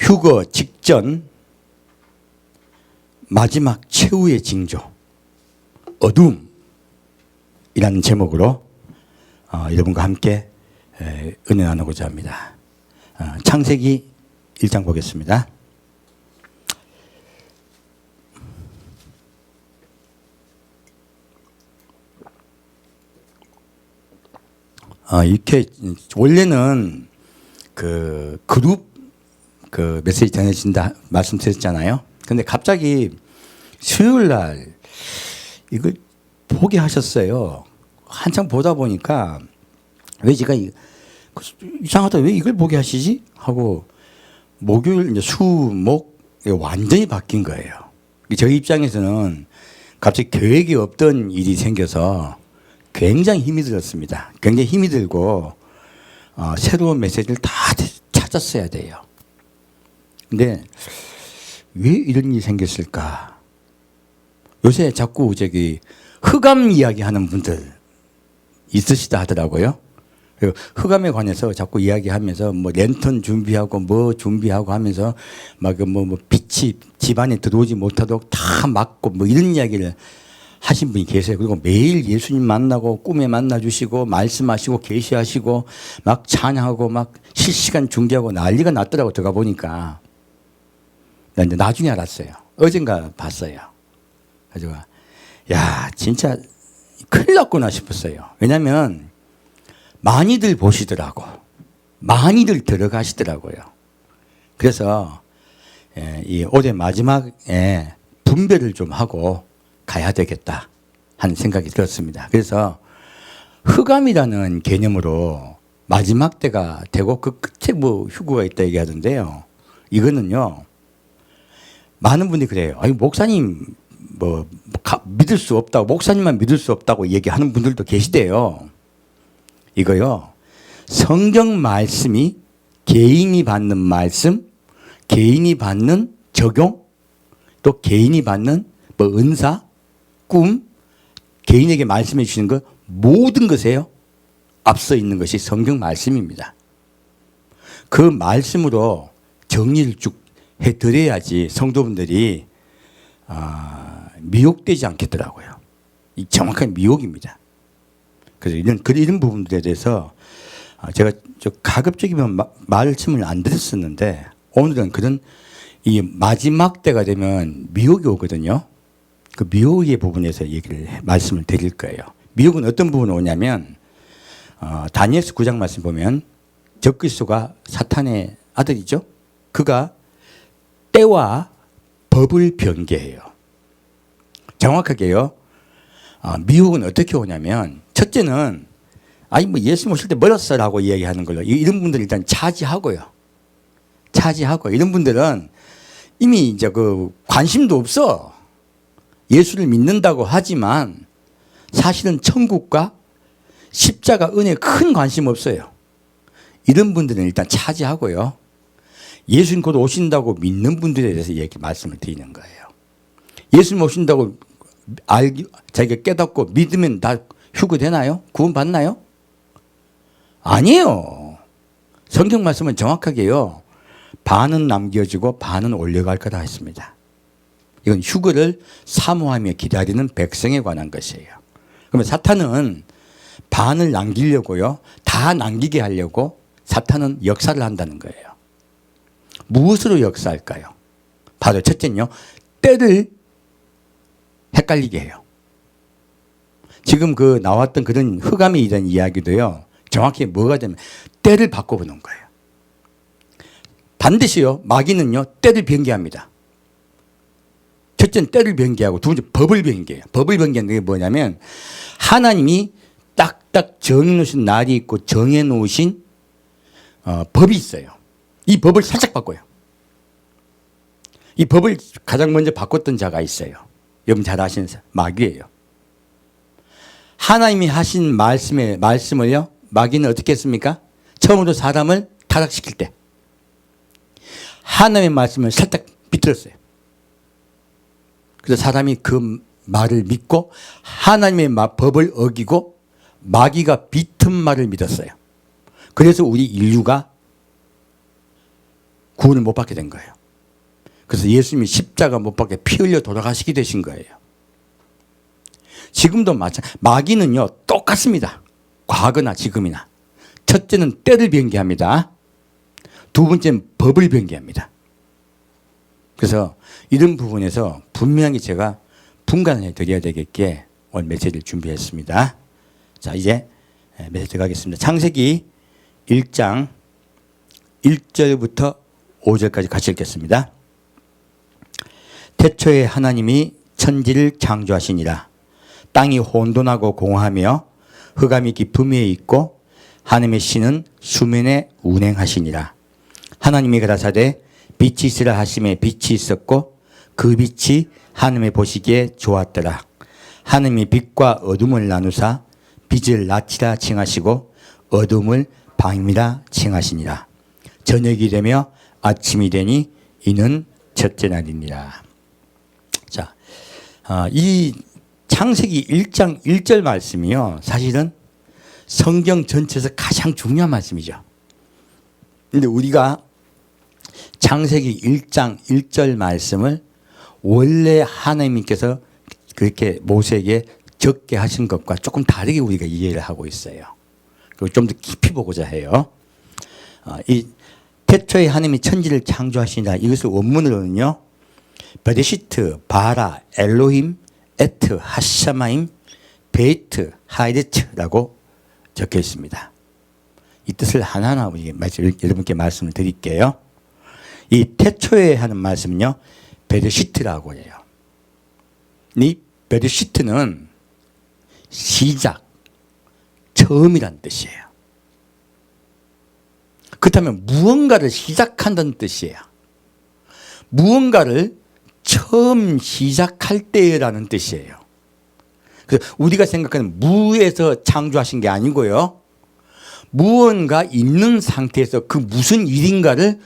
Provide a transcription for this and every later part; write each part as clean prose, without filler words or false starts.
휴거 직전 마지막 최후의 징조 어둠이라는 제목으로 여러분과 함께 은혜 나누고자 합니다. 창세기 1장 보겠습니다. 이렇게 원래는 그 그룹 그 메시지 전해진다 말씀드렸잖아요. 근데 갑자기 수요일 날 이걸 보게 하셨어요. 한참 보다 보니까 왜 제가 이상하다 왜 이걸 보게 하시지 하고 목요일 이제 수목 완전히 바뀐 거예요. 저희 입장에서는 갑자기 계획이 없던 일이 생겨서 굉장히 힘이 들었습니다. 굉장히 힘이 들고 새로운 메시지를 다 찾았어야 돼요. 근데 왜 이런 일이 생겼을까? 요새 자꾸 저기 흑암 이야기하는 분들 있으시다 하더라고요. 흑암에 관해서 자꾸 이야기하면서 뭐 랜턴 준비하고 뭐 준비하고 하면서 막 뭐 빛이 집안에 들어오지 못하도록 다 막고 뭐 이런 이야기를 하신 분이 계세요. 그리고 매일 예수님 만나고 꿈에 만나주시고 말씀하시고 계시하시고 막 찬양하고 막 실시간 중계하고 난리가 났더라고. 들어가 보니까 나 이제 나중에 알았어요. 어젠가 봤어요. 그래서 야 진짜 큰일 났구나 싶었어요. 왜냐하면 많이들 보시더라고. 많이들 들어가시더라고요. 그래서 이 올해 마지막에 분별을 좀 하고 가야 되겠다 하는 생각이 들었습니다. 그래서 흑암이라는 개념으로 마지막 때가 되고 그 끝에 뭐 휴거가 있다 얘기하던데요. 이거는요. 많은 분들이 그래요. 아니 목사님 뭐 믿을 수 없다고 목사님만 믿을 수 없다고 얘기하는 분들도 계시대요. 이거요. 성경 말씀이 개인이 받는 말씀, 개인이 받는 적용, 또 개인이 받는 뭐 은사, 꿈, 개인에게 말씀해 주시는 것 모든 것에요. 앞서 있는 것이 성경 말씀입니다. 그 말씀으로 정리를 쭉 해드려야지 성도분들이 미혹되지 않겠더라고요. 이 정확한 미혹입니다. 그래서 이런 부분들에 대해서 제가 가급적이면 말씀을 안 드렸었는데 오늘은 그런 이 마지막 때가 되면 미혹이 오거든요. 그 미혹의 부분에서 말씀을 드릴 거예요. 미혹은 어떤 부분이 오냐면 다니엘서 9장 말씀 보면 적그리스도가 사탄의 아들이죠. 그가 때와 법을 변개해요. 정확하게요. 미혹은 어떻게 오냐면 첫째는 아니 뭐 예수 오실 때 멀었어라고 이야기하는 걸로 이런 분들 일단 차지하고요. 이런 분들은 이미 이제 그 관심도 없어. 예수를 믿는다고 하지만 사실은 천국과 십자가 은혜에 큰 관심 없어요. 이런 분들은 일단 차지하고요. 예수님 곧 오신다고 믿는 분들에 대해서 말씀을 드리는 거예요. 예수님 오신다고 자기가 깨닫고 믿으면 다 휴거되나요? 구원받나요? 아니에요. 성경 말씀은 정확하게요. 반은 남겨지고 반은 올려갈 거다 했습니다. 이건 휴거를 사모하며 기다리는 백성에 관한 것이에요. 그러면 사탄은 반을 남기려고요. 다 남기게 하려고 사탄은 역사를 한다는 거예요. 무엇으로 역사할까요? 바로 첫째는요. 때를 헷갈리게 해요. 지금 그 나왔던 그런 흑암에 이런 이야기도요. 정확히 뭐가 되면 때를 바꿔보는 거예요. 반드시요. 마귀는요. 때를 변개합니다. 첫째는 때를 변개하고 두 번째 법을 변개해요. 법을 변개하는 게 뭐냐면 하나님이 딱딱 정해놓으신 날이 있고 정해놓으신 법이 있어요. 이 법을 살짝 바꿔요. 이 법을 가장 먼저 바꿨던 자가 있어요. 여러분 잘 아시는 마귀예요. 하나님이 하신 말씀을요. 마귀는 어떻게 했습니까? 처음으로 사람을 타락시킬 때 하나님의 말씀을 살짝 비틀었어요. 그래서 사람이 그 말을 믿고 하나님의 법을 어기고 마귀가 비튼 말을 믿었어요. 그래서 우리 인류가 구원을 못 받게 된 거예요. 그래서 예수님이 십자가 못 박게 피 흘려 돌아가시게 되신 거예요. 지금도 마귀는요 똑같습니다. 과거나 지금이나. 첫째는 때를 변개합니다. 두 번째는 법을 변개합니다. 그래서 이런 부분에서 분명히 제가 분간을 해드려야 되겠기에 오늘 메시지를 준비했습니다. 자, 이제 메시지 들어가겠습니다. 창세기 1장 1절부터 5절까지 같이 읽겠습니다. 태초에 하나님이 천지를 창조하시니라. 땅이 혼돈하고 공허하며 흑암이 깊음 위에 있고 하늘의 신은 수면에 운행하시니라. 하나님이 가라사대 빛이 있으라 하심에 빛이 있었고 그 빛이 하나님의 보시기에 좋았더라. 하나님이 빛과 어둠을 나누사 빛을 낮이라 칭하시고 어둠을 밤이라 칭하시니라. 저녁이 되며 아침이 되니 이는 첫째 날이니라. 자, 이 창세기 1장 1절 말씀이요 사실은 성경 전체에서 가장 중요한 말씀이죠. 그런데 우리가 창세기 1장 1절 말씀을 원래 하나님께서 그렇게 모세에게 적게 하신 것과 조금 다르게 우리가 이해를 하고 있어요. 그리고 좀 더 깊이 보고자 해요. 이 태초에 하나님이 천지를 창조하시니라. 이것을 원문으로는요. 베레시트, 바라, 엘로힘, 에트, 하샤마임, 베이트, 하이데트라고 적혀 있습니다. 이 뜻을 하나하나 여러분께 말씀을 드릴게요. 이 태초에 하는 말씀은요. 베레시트라고 해요. 이 베레시트는 시작, 처음이란 뜻이에요. 그렇다면 무언가를 시작한다는 뜻이에요. 무언가를 처음 시작할 때라는 뜻이에요. 그래서 우리가 생각하는 무에서 창조하신 게 아니고요. 무언가 있는 상태에서 그 무슨 일인가를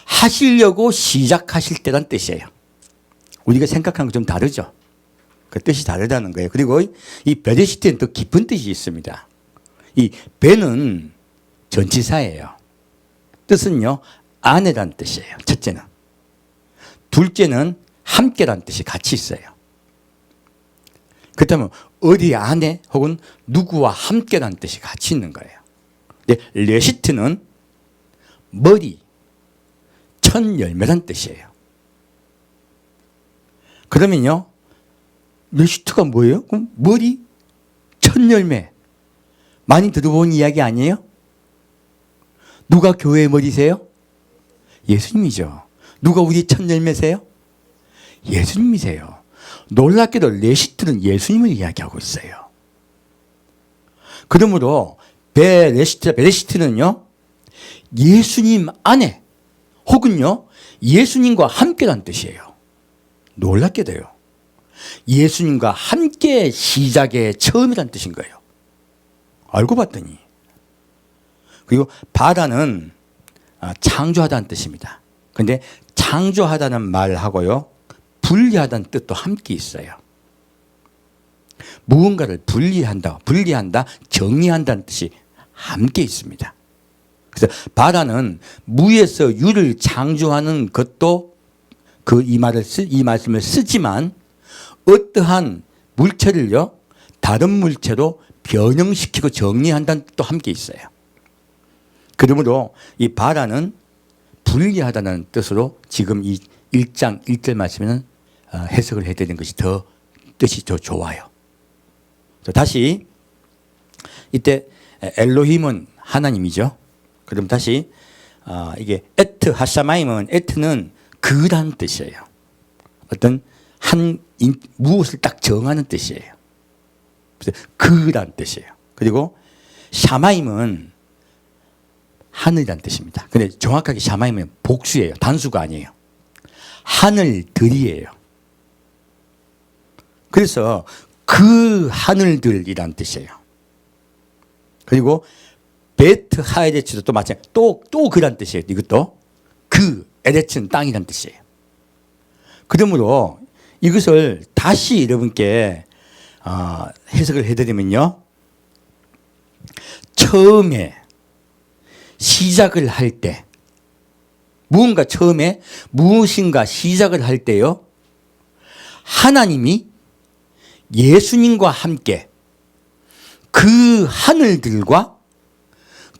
하시려고 시작하실 때란 뜻이에요. 우리가 생각하는 건 좀 다르죠. 그 뜻이 다르다는 거예요. 그리고 이 베레시트에는 더 깊은 뜻이 있습니다. 이 베는 전치사예요. 뜻은요, 아내란 뜻이에요. 첫째는. 둘째는 함께란 뜻이 같이 있어요. 그렇다면 어디 안에 혹은 누구와 함께란 뜻이 같이 있는 거예요. 근데 레시트는 머리, 첫 열매란 뜻이에요. 그러면요, 레시트가 뭐예요? 그럼 머리, 첫 열매. 많이 들어본 이야기 아니에요? 누가 교회의 머리세요? 예수님이죠. 누가 우리 첫 열매세요? 예수님이세요. 놀랍게도 레시트는 예수님을 이야기하고 있어요. 그러므로 베레시트는요, 예수님 안에 혹은요, 예수님과 함께란 뜻이에요. 놀랍게도요. 예수님과 함께 시작의 처음이란 뜻인 거예요. 알고 봤더니. 그리고 바다는 창조하다는 뜻입니다. 그런데 창조하다는 말하고요, 분리하다는 뜻도 함께 있어요. 무언가를 분리한다, 정리한다는 뜻이 함께 있습니다. 그래서 바다는 무에서 유를 창조하는 것도 이 말씀을 쓰지만 어떠한 물체를요, 다른 물체로 변형시키고 정리한다는 뜻도 함께 있어요. 그러므로 이 바다는 분리하다는 뜻으로 지금 이 1장 1절 말씀에는 해석을 해드리는 것이 뜻이 더 좋아요. 다시 이때 엘로힘은 하나님이죠. 그럼 다시 이게 에트 하샤마임은 에트는 그란 뜻이에요. 어떤 무엇을 딱 정하는 뜻이에요. 그래서 그란 뜻이에요. 그리고 샤마임은 하늘이란 뜻입니다. 근데 정확하게 샤마임은 복수예요. 단수가 아니에요. 하늘들이에요. 그래서 그 하늘들이란 뜻이에요. 그리고 베트 하에레츠도 또 마찬가지. 또 그란 뜻이에요. 이것도 그 에레츠는 땅이란 뜻이에요. 그러므로 이것을 다시 여러분께 해석을 해드리면요, 처음에 시작을 할 때 무언가 처음에 무엇인가 시작을 할 때요, 하나님이 예수님과 함께 그 하늘들과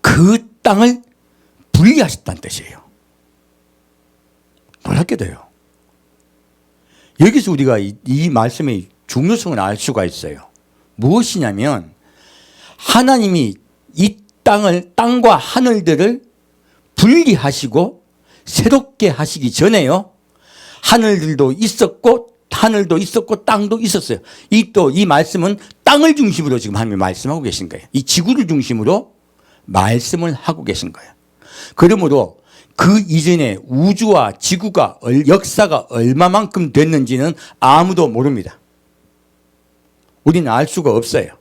그 땅을 분리하셨다는 뜻이에요. 놀랍게 돼요. 여기서 우리가 이 말씀의 중요성을 알 수가 있어요. 무엇이냐면 하나님이 이 땅과 하늘들을 분리하시고 새롭게 하시기 전에요, 하늘들도 있었고 하늘도 있었고 땅도 있었어요. 이 말씀은 땅을 중심으로 지금 하나님이 말씀하고 계신 거예요. 이 지구를 중심으로 말씀을 하고 계신 거예요. 그러므로 그 이전에 우주와 지구가 역사가 얼마만큼 됐는지는 아무도 모릅니다. 우리는 알 수가 없어요.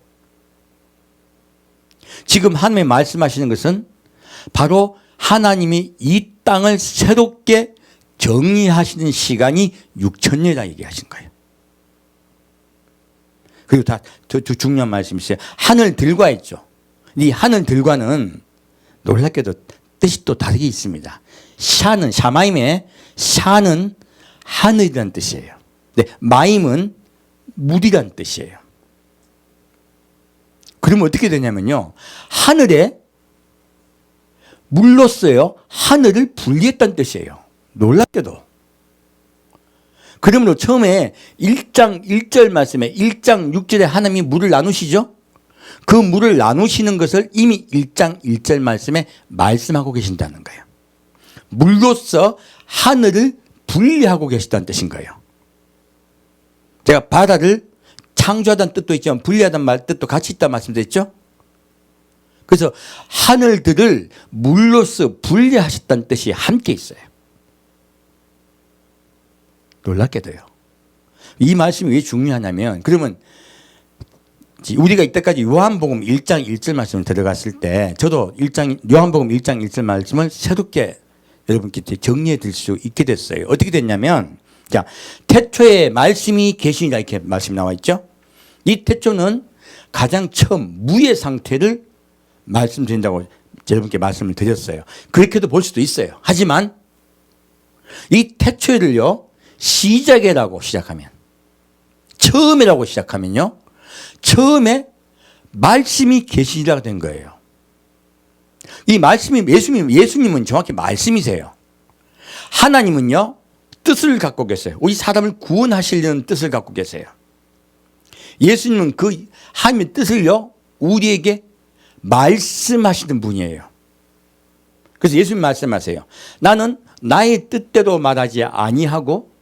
지금 하나님이 말씀하시는 것은 바로 하나님이 이 땅을 새롭게 정리하시는 시간이 6천년이라 얘기하신 거예요. 그리고 더 중요한 말씀이 있어요. 하늘들과 있죠. 이 하늘들과는 놀랍게도 뜻이 또 다르게 있습니다. 샤는, 샤마임의 샤는 하늘이라는 뜻이에요. 네, 마임은 물이라는 뜻이에요. 그러면 어떻게 되냐면요, 하늘에 물로써요 하늘을 분리했다는 뜻이에요. 놀랍게도. 그러므로 처음에 1장 1절 말씀에 1장 6절에 하나님이 물을 나누시죠. 그 물을 나누시는 것을 이미 1장 1절 말씀에 말씀하고 계신다는 거예요. 물로써 하늘을 분리하고 계시다는 뜻인 거예요. 제가 바다를 창조하다는 뜻도 있지만 분리하다는 뜻도 같이 있다는 말씀드렸죠. 그래서 하늘들을 물로써 분리하셨다는 뜻이 함께 있어요. 놀랍게도요. 이 말씀이 왜 중요하냐면, 그러면 우리가 이때까지 요한복음 1장 1절 말씀을 들어갔을 때, 저도 요한복음 1장 1절 말씀을 새롭게 여러분께 정리해 드릴 수 있게 됐어요. 어떻게 됐냐면, 자, 태초에 말씀이 계시니라 이렇게 말씀이 나와 있죠. 이 태초는 가장 처음 무의 상태를 말씀드린다고 여러분께 말씀을 드렸어요. 그렇게도 볼 수도 있어요. 하지만 이 태초를요, 시작이라고 시작하면, 처음이라고 시작하면요, 처음에 말씀이 계시리라가 된 거예요. 이 말씀이 예수님은 정확히 말씀이세요. 하나님은요 뜻을 갖고 계세요. 우리 사람을 구원하시려는 뜻을 갖고 계세요. 예수님은 그 하나님의 뜻을요 우리에게 말씀하시는 분이에요. 그래서 예수님 말씀하세요. 나는 나의 뜻대로 말하지 아니하고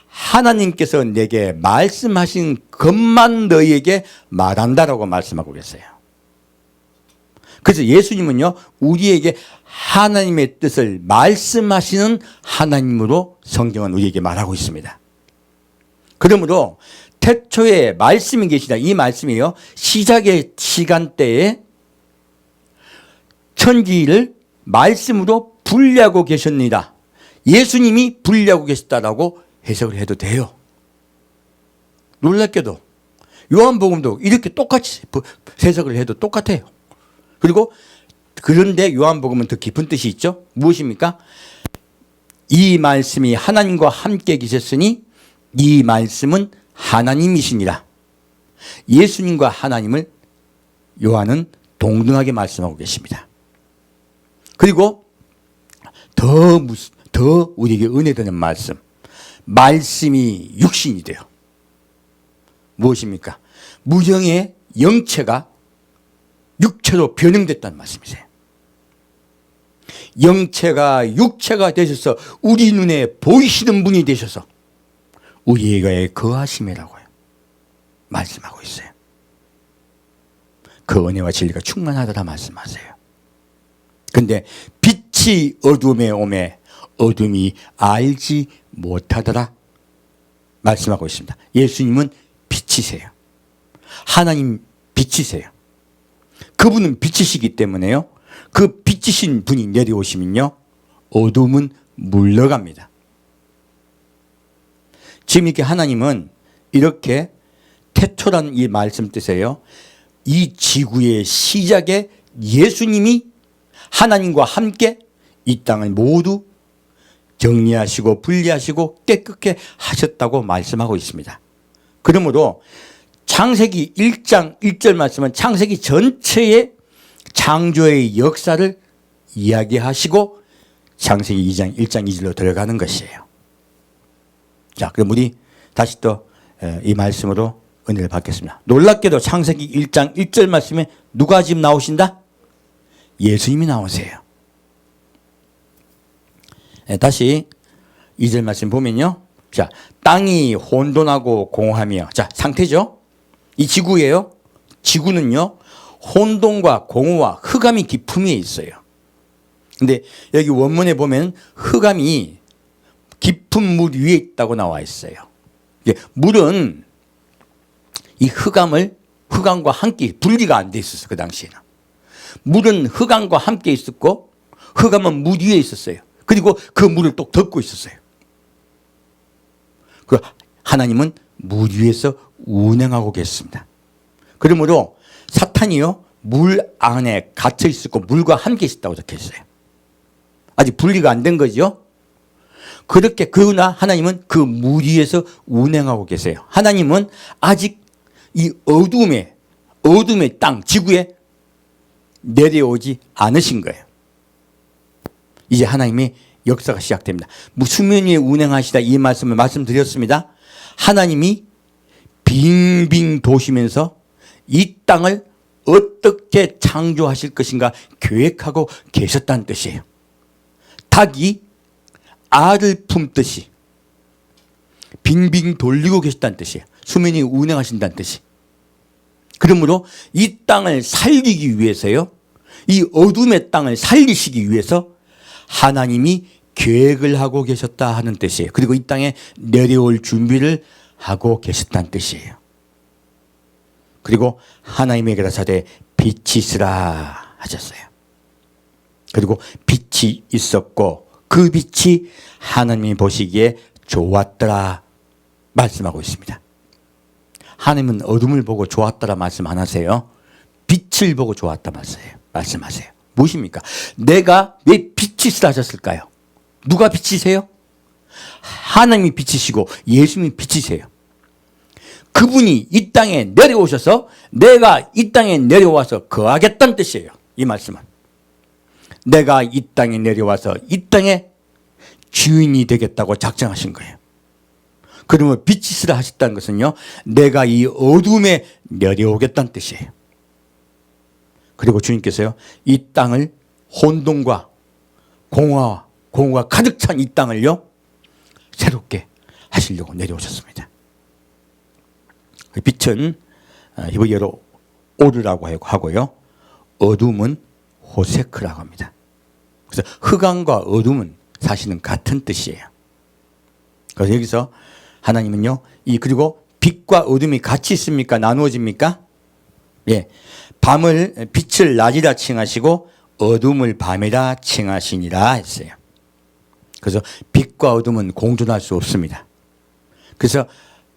하나님께서 내게 말씀하신 것만 너희에게 말한다라고 말씀하고 계세요. 그래서 예수님은요 우리에게 하나님의 뜻을 말씀하시는 하나님으로 성경은 우리에게 말하고 있습니다. 그러므로 태초에 말씀이 계시다, 이 말씀이요 시작의 시간대에 천지를 말씀으로 분리하고 계셨습니다. 예수님이 분리하고 계셨다라고 해석을 해도 돼요. 놀랍게도 요한복음도 이렇게 똑같이 해석을 해도 똑같아요. 그리고 그런데 요한복음은 더 깊은 뜻이 있죠. 무엇입니까? 이 말씀이 하나님과 함께 계셨으니 이 말씀은 하나님이시니라. 예수님과 하나님을 요한은 동등하게 말씀하고 계십니다. 그리고 더 우리에게 은혜되는 말씀, 말씀이 육신이 돼요. 무엇입니까? 무정의 영체가 육체로 변형됐다는 말씀이세요. 영체가 육체가 되셔서 우리 눈에 보이시는 분이 되셔서 우리에게 거하심이라고요 말씀하고 있어요. 그 은혜와 진리가 충만하더라 말씀하세요. 그런데 빛이 어둠에 오매 어둠이 알지 못하더라 말씀하고 있습니다. 예수님은 빛이세요. 하나님 빛이세요. 그분은 빛이시기 때문에요 그 빛이신 분이 내려오시면요 어둠은 물러갑니다. 지금 이렇게 하나님은 이렇게 태초라는 이 말씀 뜻이에요. 이 지구의 시작에 예수님이 하나님과 함께 이 땅을 모두 정리하시고 분리하시고 깨끗게 하셨다고 말씀하고 있습니다. 그러므로 창세기 1장 1절 말씀은 창세기 전체의 창조의 역사를 이야기하시고 창세기 2장 1장 2절로 들어가는 것이에요. 자, 그럼 우리 다시 또 이 말씀으로 은혜를 받겠습니다. 놀랍게도 창세기 1장 1절 말씀에 누가 지금 나오신다? 예수님이 나오세요. 다시 2절 말씀 보면요. 자, 땅이 혼돈하고 공허하며, 자, 상태죠? 이 지구예요. 지구는요, 혼돈과 공허와 흑암이 깊음에 있어요. 근데 여기 원문에 보면 흑암이 깊은 물 위에 있다고 나와 있어요. 물은 이 흑암과 함께 분리가 안 돼 있었어요. 그 당시에는. 물은 흑암과 함께 있었고 흑암은 물 위에 있었어요. 그리고 그 물을 또 덮고 있었어요. 그 하나님은 물 위에서 운행하고 계십니다. 그러므로 사탄이요, 물 안에 갇혀 있었고 물과 함께 있었다고 적혀 있어요. 아직 분리가 안 된 거죠. 그렇게 그러나 하나님은 그 물 위에서 운행하고 계세요. 하나님은 아직 이 어둠의 땅, 지구에 내려오지 않으신 거예요. 이제 하나님의 역사가 시작됩니다. 수면 위에 운행하시다 이 말씀을 말씀드렸습니다. 하나님이 빙빙 도시면서 이 땅을 어떻게 창조하실 것인가 계획하고 계셨다는 뜻이에요. 닭이 알을 품듯이 빙빙 돌리고 계셨다는 뜻이에요. 수면 위에 운행하신다는 뜻이. 그러므로 이 땅을 살리기 위해서요, 이 어둠의 땅을 살리시기 위해서 하나님이 계획을 하고 계셨다 하는 뜻이에요. 그리고 이 땅에 내려올 준비를 하고 계셨다는 뜻이에요. 그리고 하나님에게 가라사대 빛이 있으라 하셨어요. 그리고 빛이 있었고 그 빛이 하나님이 보시기에 좋았더라 말씀하고 있습니다. 하나님은 어둠을 보고 좋았더라 말씀 안 하세요. 빛을 보고 좋았다 말씀하세요. 무엇입니까? 내가 왜 빛이 있으라 하셨을까요? 누가 빛이세요? 하나님이 빛이시고 예수님이 빛이세요. 그분이 이 땅에 내려오셔서 내가 이 땅에 내려와서 거하겠다는 뜻이에요. 이 말씀은. 내가 이 땅에 내려와서 이 땅에 주인이 되겠다고 작정하신 거예요. 그러면 빛이 있으라 하셨다는 것은요, 내가 이 어둠에 내려오겠다는 뜻이에요. 그리고 주님께서요, 이 땅을 혼돈과 공허가 가득 찬 이 땅을요, 새롭게 하시려고 내려오셨습니다. 빛은 히브리어로 오르라고 하고요, 어둠은 호세크라고 합니다. 그래서 흑암과 어둠은 사실은 같은 뜻이에요. 그래서 여기서 하나님은요, 그리고 빛과 어둠이 같이 있습니까? 나누어집니까? 예. 빛을 낮이라 칭하시고 어둠을 밤이라 칭하시니라 했어요. 그래서 빛과 어둠은 공존할 수 없습니다. 그래서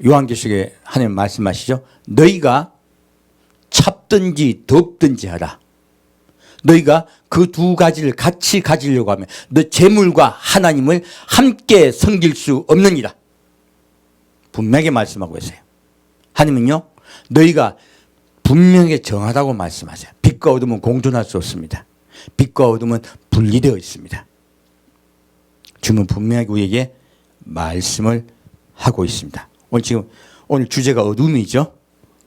요한계시록에 하나님 말씀하시죠. 너희가 찹든지 덥든지 하라. 너희가 그 두 가지를 같이 가지려고 하면 너 재물과 하나님을 함께 섬길 수 없느니라. 분명하게 말씀하고 있어요. 하나님은요, 너희가 분명히 정하다고 말씀하세요. 빛과 어둠은 공존할 수 없습니다. 빛과 어둠은 분리되어 있습니다. 주님은 분명하게 우리에게 말씀을 하고 있습니다. 오늘 주제가 어둠이죠.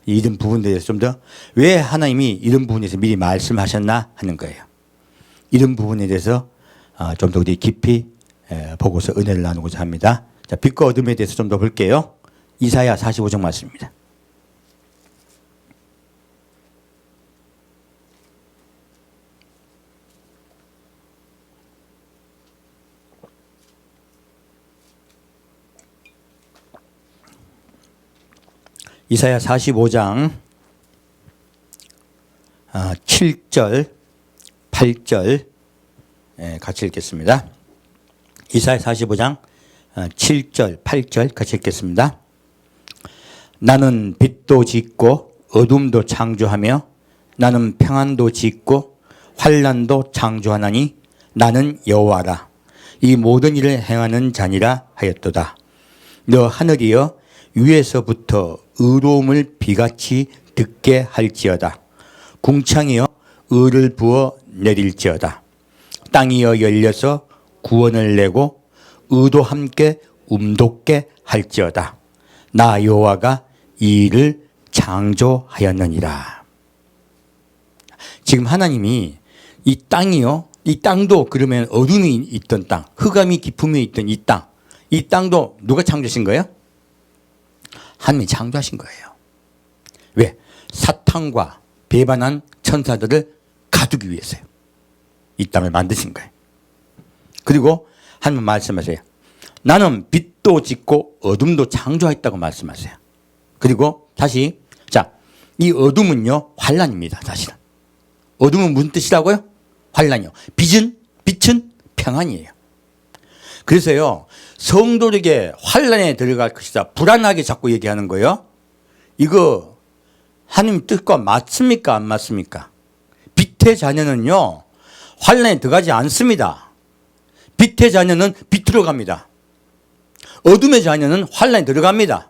이런 부분에 대해서 좀 더 왜 하나님이 이런 부분에 대해서 미리 말씀하셨나 하는 거예요. 이런 부분에 대해서 좀 더 우리 깊이 보고서 은혜를 나누고자 합니다. 자, 빛과 어둠에 대해서 좀 더 볼게요. 이사야 45장 말씀입니다. 이사야 45장 7절, 8절 같이 읽겠습니다. 이사야 45장 7절, 8절 같이 읽겠습니다. 나는 빛도 짓고 어둠도 창조하며 나는 평안도 짓고 환난도 창조하나니 나는 여호와라. 이 모든 일을 행하는 자니라 하였도다. 너 하늘이여 위에서부터 의로움을 비같이 듣게 할지어다. 궁창이여 의를 부어 내릴지어다. 땅이여 열려서 구원을 내고 의도 함께 움돋게 할지어다. 나 여호와가 이 일을 창조하였느니라. 지금 하나님이 이 땅이요, 이 땅도 그러면 어둠이 있던 땅, 흑암이 깊음에 있던 이 땅, 이 땅도 누가 창조하신 거예요? 하나님이 창조하신 거예요. 왜? 사탄과 배반한 천사들을 가두기 위해서요. 이 땅을 만드신 거예요. 그리고 하나님 말씀하세요. 나는 빛도 짓고 어둠도 창조했다고 말씀하세요. 그리고 다시, 자, 이 어둠은요, 환란입니다. 사실은. 어둠은 무슨 뜻이라고요? 환란이요. 빛은 평안이에요. 그래서요, 성도에게 환란에 들어갈 것이다, 불안하게 자꾸 얘기하는 거예요. 이거 하나님 뜻과 맞습니까? 안 맞습니까? 빛의 자녀는요, 환란에 들어가지 않습니다. 빛의 자녀는 빛으로 갑니다. 어둠의 자녀는 환란에 들어갑니다.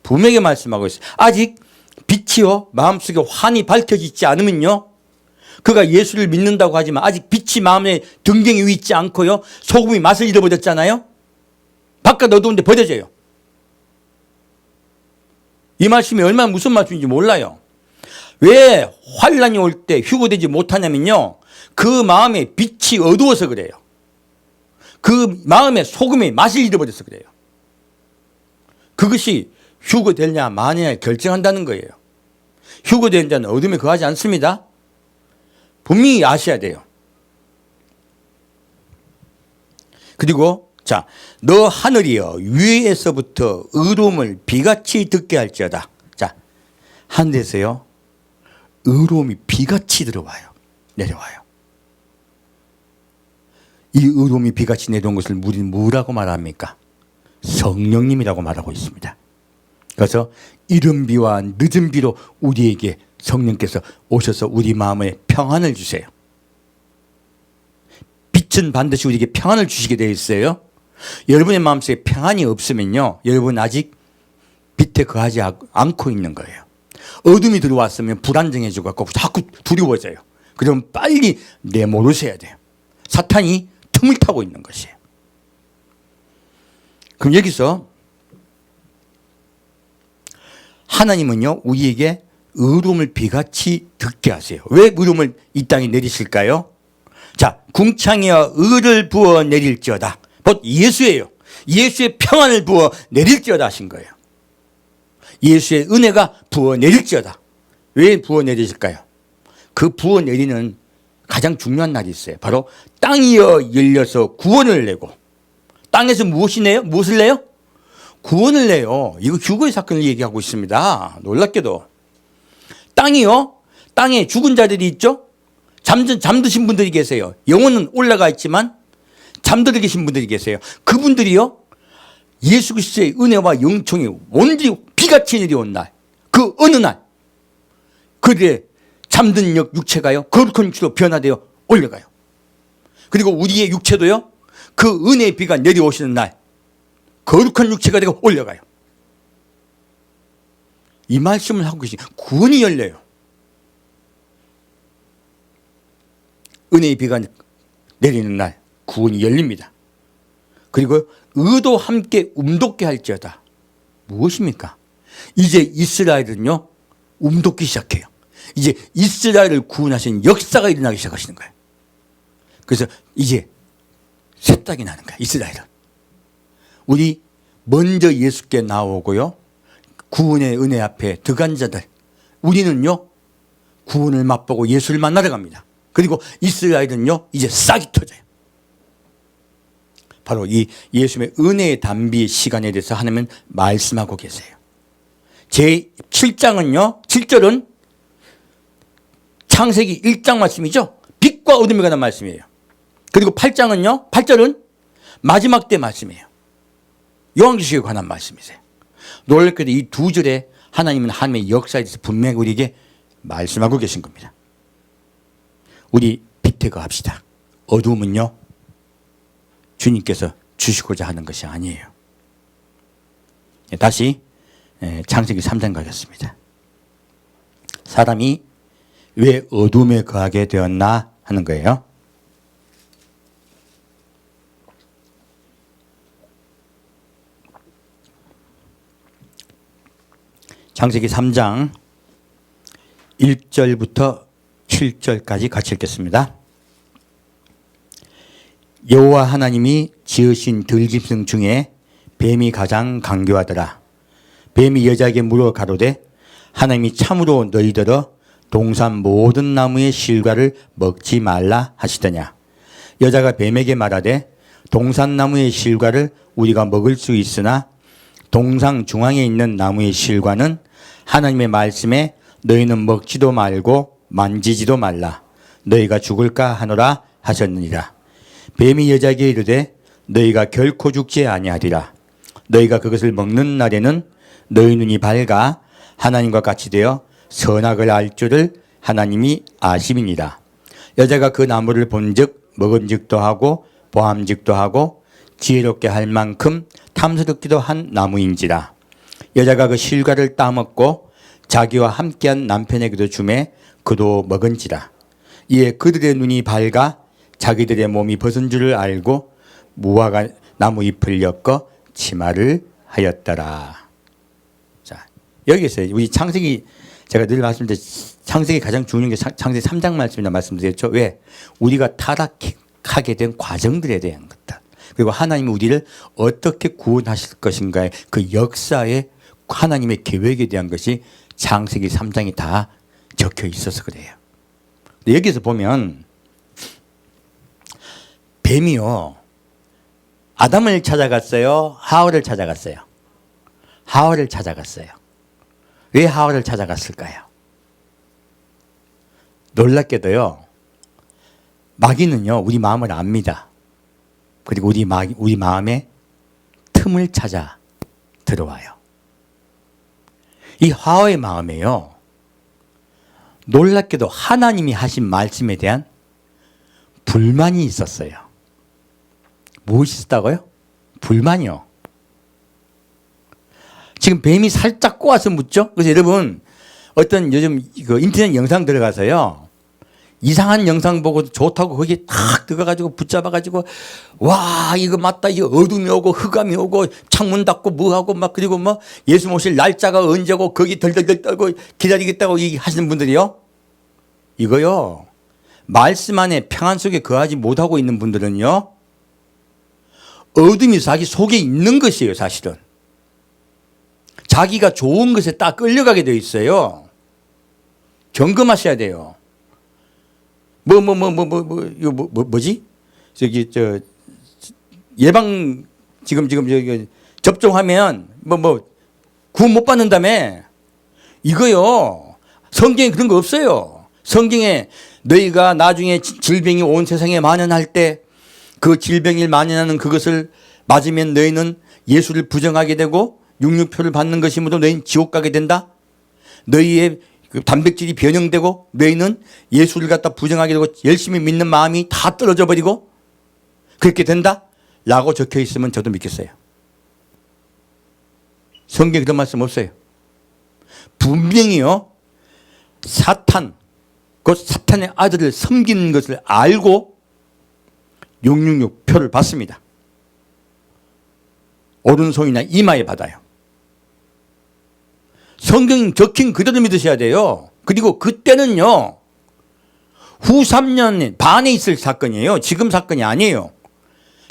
분명히 말씀하고 있어요. 아직 빛이요, 마음속에 환히 밝혀지지 않으면요, 그가 예수를 믿는다고 하지만 아직 빛이 마음에 등경이 위에 있지 않고요, 소금이 맛을 잃어버렸잖아요. 바깥 어두운데 버려져요. 이 말씀이 얼마나 무슨 말씀인지 몰라요. 왜 환란이 올 때 휴거되지 못하냐면요, 그 마음에 빛이 어두워서 그래요. 그 마음에 소금의 맛을 잃어버려서 그래요. 그것이 휴거되냐 마냐를 결정한다는 거예요. 휴거된 자는 어둠에 거하지 않습니다. 분명히 아셔야 돼요. 그리고 자, 너 하늘이여 위에서부터 의로움을 비같이 듣게 할지어다. 자, 하늘에서요, 의로움이 비같이 내려와요. 이 의로움이 비같이 내려온 것을 우리는 뭐라고 말합니까? 성령님이라고 말하고 있습니다. 그래서 이른 비와 늦은 비로 우리에게 성령께서 오셔서 우리 마음에 평안을 주세요. 빛은 반드시 우리에게 평안을 주시게 되어 있어요. 여러분의 마음속에 평안이 없으면요, 여러분 아직 빛에 거하지 않고 있는 거예요. 어둠이 들어왔으면 불안정해지고 자꾸 두려워져요. 그러면 빨리 내몰으셔야 돼요. 사탄이 틈을 타고 있는 것이에요. 그럼 여기서 하나님은요, 우리에게 의로움을 비같이 듣게 하세요. 왜 의로움을 이 땅에 내리실까요? 자, 궁창이여 의를 부어 내릴지어다. 곧 예수예요. 예수의 평안을 부어 내릴지어다 하신 거예요. 예수의 은혜가 부어 내릴지어다. 왜 부어 내리실까요? 그 부어 내리는 가장 중요한 날이 있어요. 바로 땅이여 열려서 구원을 내고. 땅에서 무엇을 내요? 구원을 내요. 이거 휴거의 사건을 얘기하고 있습니다. 놀랍게도. 땅이요, 땅에 죽은 자들이 있죠? 잠드신 분들이 계세요. 영혼은 올라가 있지만 잠들어 계신 분들이 계세요. 그분들이요, 예수 그리스도의 은혜와 영총이 온전히 비같이 내려온 날, 그 어느 날 그들의 잠든 육체가요, 거룩한 육체로 변화되어 올라가요. 그리고 우리의 육체도요, 그 은혜의 비가 내려오시는 날 거룩한 육체가 되고 올라가요. 이 말씀을 하고 계신 구원이 열려요. 은혜의 비가 내리는 날 구원이 열립니다. 그리고 의도 함께 움돋게 할지어다. 무엇입니까? 이제 이스라엘은요, 움돋기 시작해요. 이제 이스라엘을 구원하신 역사가 일어나기 시작하시는 거예요. 그래서 이제 새싹이 나는 거예요. 이스라엘은. 우리 먼저 예수께 나오고요, 구원의 은혜 앞에 들어간 자들, 우리는요 구원을 맛보고 예수를 만나러 갑니다. 그리고 이스라엘은요 이제 싹이 터져요. 바로 이 예수님의 은혜의 단비 시간에 대해서 하나님은 말씀하고 계세요. 제 7장은요, 7절은 창세기 1장 말씀이죠. 빛과 어둠에 관한 말씀이에요. 그리고 8장은요, 8절은 마지막 때 말씀이에요. 요한계시록에 관한 말씀이세요. 놀랍게도 이 두 절에 하나님은 하나님의 역사에 대해서 분명히 우리에게 말씀하고 계신 겁니다. 우리 빛에 거합시다. 어두움은요, 주님께서 주시고자 하는 것이 아니에요. 다시 창세기 3장 가겠습니다. 사람이 왜 어둠에 거하게 되었나 하는 거예요. 창세기 3장 1절부터 7절까지 같이 읽겠습니다. 여호와 하나님이 지으신 들짐승 중에 뱀이 가장 간교하더라. 뱀이 여자에게 물어 가로되 하나님이 참으로 너희더러 동산 모든 나무의 실과를 먹지 말라 하시더냐. 여자가 뱀에게 말하되 동산 나무의 실과를 우리가 먹을 수 있으나 동상 중앙에 있는 나무의 실과는 하나님의 말씀에 너희는 먹지도 말고 만지지도 말라. 너희가 죽을까 하노라 하셨느니라. 뱀이 여자에게 이르되 너희가 결코 죽지 아니하리라. 너희가 그것을 먹는 날에는 너희 눈이 밝아 하나님과 같이 되어 선악을 알 줄을 하나님이 아심이니라. 여자가 그 나무를 본즉 먹은즉도 하고 보암직도 하고 지혜롭게 할 만큼 탐스럽기도 한 나무인지라. 여자가 그 실과를 따먹고 자기와 함께한 남편에게도 주매 그도 먹은지라. 이에 그들의 눈이 밝아 자기들의 몸이 벗은 줄을 알고 무화과 나무 잎을 엮어 치마를 하였더라. 자, 여기서 우리 창세기, 제가 늘 말씀드린 창세기 가장 중요한 게 창세기 3장 말씀이라 말씀드렸죠. 왜? 우리가 타락하게 된 과정들에 대한 것다. 그리고 하나님이 우리를 어떻게 구원하실 것인가의 그 역사에 하나님의 계획에 대한 것이 창세기 3장이 다 적혀 있어서 그래요. 여기서 보면 뱀이요, 아담을 찾아갔어요? 하와를 찾아갔어요? 하와를 찾아갔어요. 왜 하와를 찾아갔을까요? 놀랍게도요, 마귀는요, 우리 마음을 압니다. 그리고 우리 마음에 틈을 찾아 들어와요. 이 하와의 마음에요, 놀랍게도 하나님이 하신 말씀에 대한 불만이 있었어요. 무엇이 있었다고요? 불만이요. 지금 뱀이 살짝 꼬아서 묻죠? 그래서 여러분, 어떤 요즘 그 인터넷 영상 들어가서요, 이상한 영상 보고 좋다고 거기 탁 들어가가지고 붙잡아가지고, 와, 이거 맞다. 이거 어둠이 오고 흑암이 오고 창문 닫고 뭐하고 막, 그리고 뭐 예수 모실 날짜가 언제고 거기 덜덜덜 떨고 기다리겠다고 하시는 분들이요, 이거요, 말씀 안에 평안 속에 거하지 못하고 있는 분들은요, 어둠이 자기 속에 있는 것이에요. 사실은 자기가 좋은 것에 딱 끌려가게 되어 있어요. 점검하셔야 돼요. 뭐지? 저기 예방 지금 저기 접종하면 구원 못 받는다며. 이거요, 성경에 그런 거 없어요. 성경에 너희가 나중에 질병이 온 세상에 만연할 때 그 질병이 만연하는 그것을 맞으면 너희는 예수를 부정하게 되고 육류표를 받는 것이므로 너희는 지옥 가게 된다. 너희의 그 단백질이 변형되고 너희는 예수를 갖다 부정하게 되고 열심히 믿는 마음이 다 떨어져 버리고 그렇게 된다 라고 적혀 있으면 저도 믿겠어요. 성경에 그런 말씀 없어요. 분명히요, 사탄, 그 사탄의 아들을 섬기는 것을 알고 666표를 받습니다. 오른손이나 이마에 받아요. 성경이 적힌 그대로 믿으셔야 돼요. 그리고 그때는요, 후 3년 반에 있을 사건이에요. 지금 사건이 아니에요.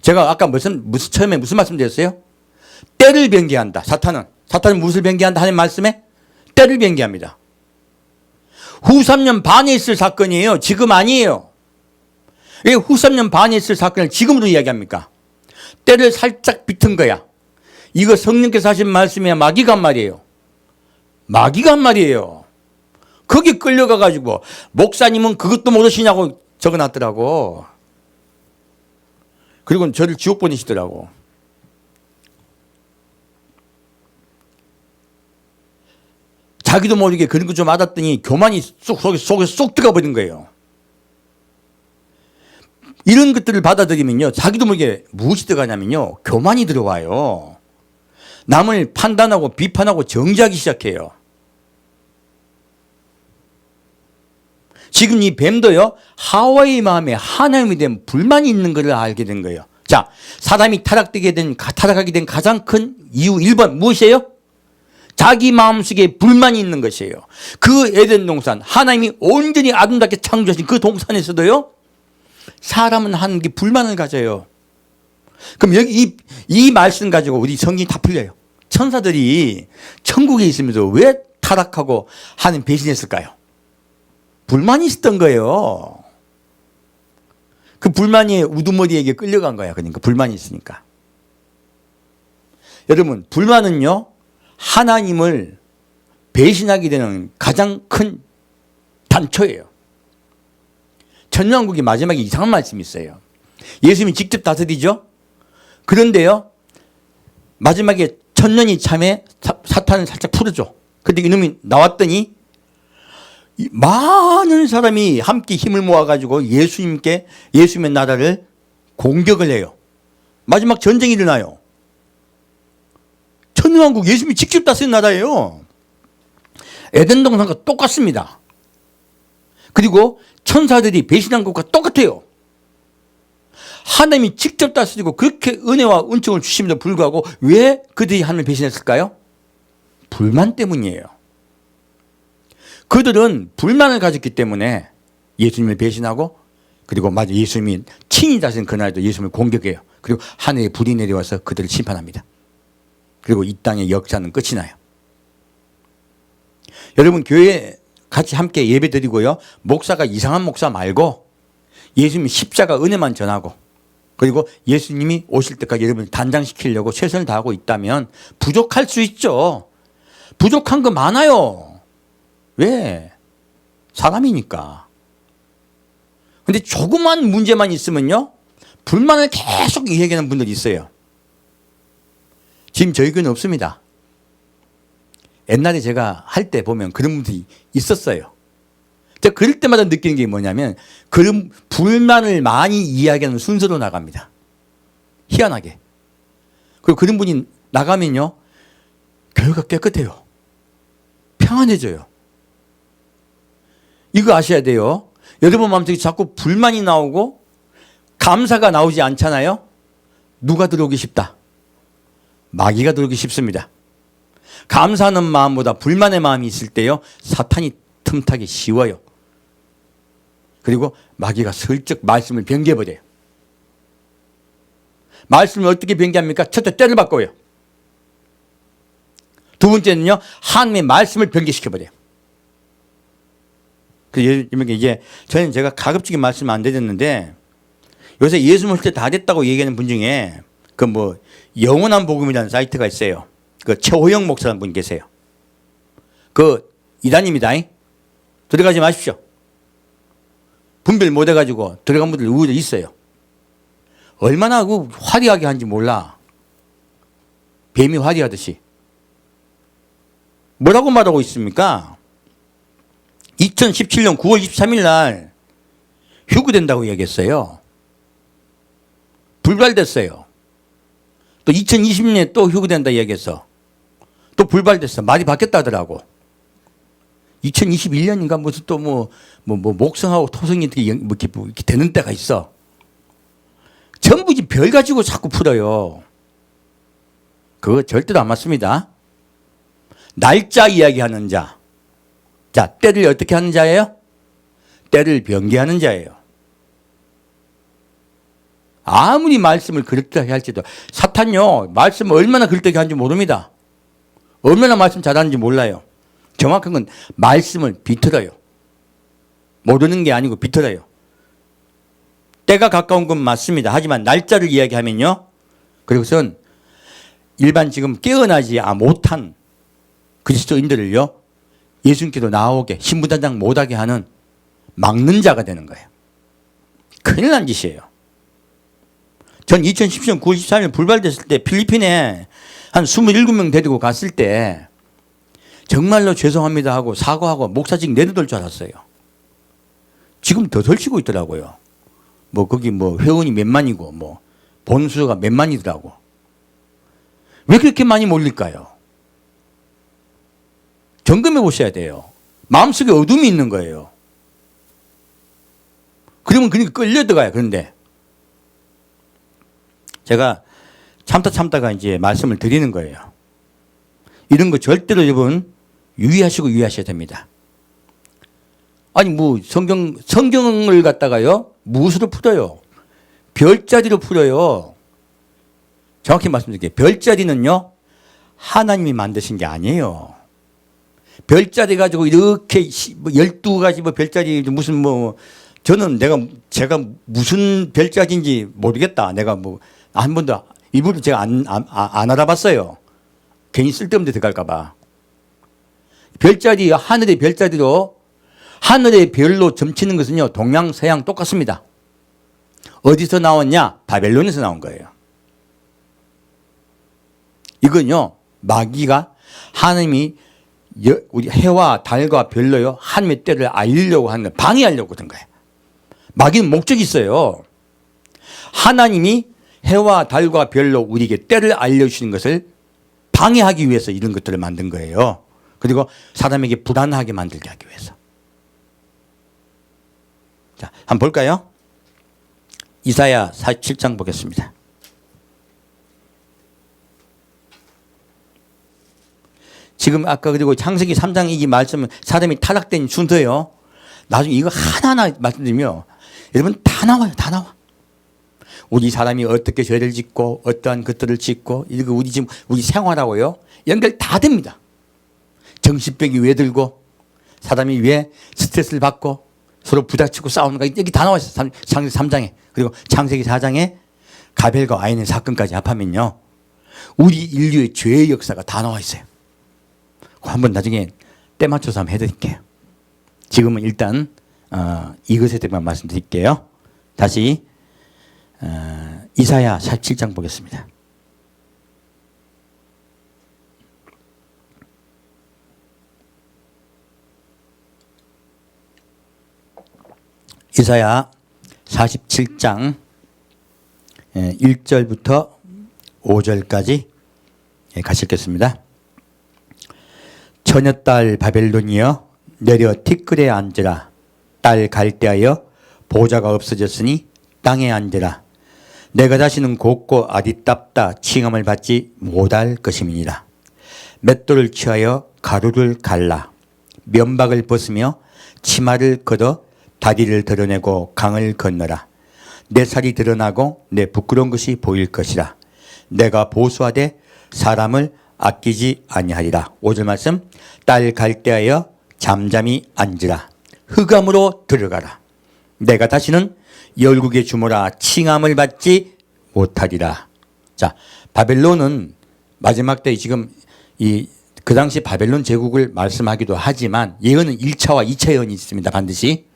제가 아까 처음에 무슨 말씀 드렸어요? 때를 변개한다. 사탄은 무엇을 변개한다 하는 말씀에 때를 변개합니다. 후 3년 반에 있을 사건이에요. 지금 아니에요. 왜 후 3년 반에 있을 사건을 지금으로 이야기합니까? 때를 살짝 비튼 거야. 이거 성령께서 하신 말씀이야. 마귀가 한 말이에요. 마귀가 한 말이에요. 거기 끌려가가지고 목사님은 그것도 모르시냐고 적어놨더라고. 그리고 저를 지옥 보내시더라고. 자기도 모르게 그런 거 좀 알았더니 교만이 속에 쏙 들어가 버린 거예요. 이런 것들을 받아들이면요, 자기도 모르게 무엇이 들어가냐면요, 교만이 들어와요. 남을 판단하고 비판하고 정죄하기 시작해요. 지금 이 뱀도요, 하와의 마음에 하나님에 대한 불만이 있는 것을 알게 된 거예요. 자, 사람이 타락하게 된 가장 큰 이유 1번 무엇이에요? 자기 마음속에 불만이 있는 것이에요. 그 에덴 동산, 하나님이 온전히 아름답게 창조하신 그 동산에서도요, 사람은 하나님께 불만을 가져요. 그럼 여기 이 말씀 가지고 우리 성경이 다 풀려요. 천사들이 천국에 있으면서 왜 타락하고 하나님 배신했을까요? 불만이 있었던 거예요. 그 불만이 우두머리에게 끌려간 거야. 그러니까 불만이 있으니까. 여러분, 불만은요, 하나님을 배신하게 되는 가장 큰 단초예요. 천년왕국의 마지막에 이상한 말씀이 있어요. 예수님이 직접 다스리죠. 그런데요, 마지막에 천년이 참에 사탄을 살짝 풀어줘. 근데 이놈이 나왔더니 많은 사람이 함께 힘을 모아가지고 예수님의 나라를 공격을 해요. 마지막 전쟁이 일어나요. 천년왕국 예수님이 직접 다스린 나라예요. 에덴 동산과 똑같습니다. 그리고 천사들이 배신한 것과 똑같아요. 하나님이 직접 다스리고 그렇게 은혜와 은총을 주심에도 불구하고 왜 그들이 하나님을 배신했을까요? 불만 때문이에요. 그들은 불만을 가졌기 때문에 예수님을 배신하고, 그리고 맞아, 예수님이 친히 다스린 그날도 예수님을 공격해요. 그리고 하늘에 불이 내려와서 그들을 심판합니다. 그리고 이 땅의 역사는 끝이 나요. 여러분, 교회 같이 함께 예배 드리고요, 목사가 이상한 목사 말고 예수님 십자가 은혜만 전하고, 그리고 예수님이 오실 때까지 여러분을 단장시키려고 최선을 다하고 있다면 부족할 수 있죠. 부족한 거 많아요. 왜? 사람이니까. 근데 조그만 문제만 있으면요, 불만을 계속 이야기하는 분들이 있어요. 지금 저희 교회는 없습니다. 옛날에 제가 할 때 보면 그런 분들이 있었어요. 제가 그럴 때마다 느끼는 게 뭐냐면, 그런 불만을 많이 이야기하는 순서로 나갑니다. 희한하게. 그리고 그런 분이 나가면요, 교회가 깨끗해요. 평안해져요. 이거 아셔야 돼요. 여러분 마음속에 자꾸 불만이 나오고 감사가 나오지 않잖아요. 누가 들어오기 쉽다? 마귀가 들어오기 쉽습니다. 감사하는 마음보다 불만의 마음이 있을 때요, 사탄이 틈타기 쉬워요. 그리고 마귀가 슬쩍 말씀을 변개해버려요. 말씀을 어떻게 변개합니까? 첫째, 때를 바꿔요. 두 번째는요, 하나님의 말씀을 변개시켜버려요. 이게 저는 제가 가급적인 말씀 안 드렸는데, 요새 예수 믿을 때 다 됐다고 얘기하는 분 중에 그 뭐 영원한 복음이라는 사이트가 있어요. 그 최호영 목사라는 분 계세요. 그 이단입니다. 들어가지 마십시오. 분별 못 해가지고 들어간 분들 우리도 있어요. 얼마나 그 화려하게 하는지 몰라. 뱀이 화려하듯이. 뭐라고 말하고 있습니까? 2017년 9월 23일 날 휴교된다고 얘기했어요. 불발됐어요. 또 2020년에 또 휴교된다 얘기했어. 또 불발됐어. 말이 바뀌었다 하더라고. 2021년인가 무슨 또 목성하고 토성이 이렇게 되는 때가 있어. 전부 별 가지고 자꾸 풀어요. 그거 절대로 안 맞습니다. 날짜 이야기하는 자. 자, 때를 어떻게 하는 자예요? 때를 변개하는 자예요. 아무리 말씀을 그릇되게 할지도, 사탄요, 말씀을 얼마나 그릇되게 하는지 모릅니다. 얼마나 말씀 잘하는지 몰라요. 정확한 건 말씀을 비틀어요. 모르는 게 아니고 비틀어요. 때가 가까운 건 맞습니다. 하지만 날짜를 이야기하면요, 그것은 일반 지금 깨어나지 못한 그리스도인들을요, 예수님께로 나오게, 신부단장 못하게 하는 막는 자가 되는 거예요. 큰일 난 짓이에요. 전 2017년 9월 13일 불발됐을 때 필리핀에 한 27명 데리고 갔을 때 정말로 죄송합니다 하고 사과하고 목사직 내려둘 줄 알았어요. 지금 더 설치고 있더라고요. 뭐 거기 뭐 회원이 몇만이고 뭐 본수가 몇만이더라고. 왜 그렇게 많이 몰릴까요? 점검해 보셔야 돼요. 마음속에 어둠이 있는 거예요. 그러면 그러니까 끌려 들어가요. 그런데 제가 참다가 이제 말씀을 드리는 거예요. 이런 거 절대로 여러분 유의하셔야 됩니다. 아니 뭐 성경을 갖다가요 무엇으로 풀어요? 별자리로 풀어요. 정확히 말씀드릴게요. 별자리는요 하나님이 만드신 게 아니에요. 별자리 가지고 이렇게 12가지 뭐 별자리 무슨 뭐 저는 제가 무슨 별자리인지 모르겠다. 내가 뭐 한 번도 일부러 제가 안 알아봤어요. 괜히 쓸데없는 데 들어갈까 봐. 별자리 하늘의 별자리로 하늘의 별로 점치는 것은요 동양 서양 똑같습니다. 어디서 나왔냐? 바벨론에서 나온 거예요. 이건요 마귀가 하나님이 우리 해와 달과 별로요 하나님의 때를 알리려고 하는 거예요. 방해하려고 그런 거예요. 마귀는 목적이 있어요. 하나님이 해와 달과 별로 우리에게 때를 알려주시는 것을 방해하기 위해서 이런 것들을 만든 거예요. 그리고 사람에게 불안하게 만들게 하기 위해서. 자, 한번 볼까요? 이사야 47장 보겠습니다. 지금 아까 그리고 창세기 3장 이 말씀은 사람이 타락된 순서예요. 나중에 이거 하나하나 말씀드리면 여러분 다 나와요. 다 나와. 우리 사람이 어떻게 죄를 짓고 어떠한 것들을 짓고 이거 우리 지금 우리 생활하고요 연결 다 됩니다. 정신병이 왜 들고 사람이 왜 스트레스를 받고 서로 부닥치고 싸우는가 여기 다 나와 있어요. 창세기 3장에 그리고 창세기 4장에 가벨과 아인의 사건까지 합하면요 우리 인류의 죄의 역사가 다 나와 있어요. 한번 나중에 때 맞춰서 한번 해드릴게요. 지금은 일단 이것에 대해서만 말씀드릴게요. 다시 이사야 47장 보겠습니다. 이사야 47장 1절부터 5절까지 가시겠습니다. 처녀딸 바벨론이여 내려 티끌에 앉으라. 딸 갈대하여 보좌가 없어졌으니 땅에 앉으라. 내가 다시는 곱고 아리답다 칭함을 받지 못할 것임이니라. 맷돌을 취하여 가루를 갈라 면박을 벗으며 치마를 걷어 다리를 드러내고 강을 건너라. 내 살이 드러나고 내 부끄러운 것이 보일 것이라. 내가 보수하되 사람을 아끼지 아니하리라. 5절 말씀. 딸 갈대하여 잠잠히 앉으라. 흑암으로 들어가라. 내가 다시는 열국의 주모라 칭함을 받지 못하리라. 자, 바벨론은 마지막 때 지금 그 당시 바벨론 제국을 말씀하기도 하지만 예언은 1차와 2차 예언이 있습니다. 반드시.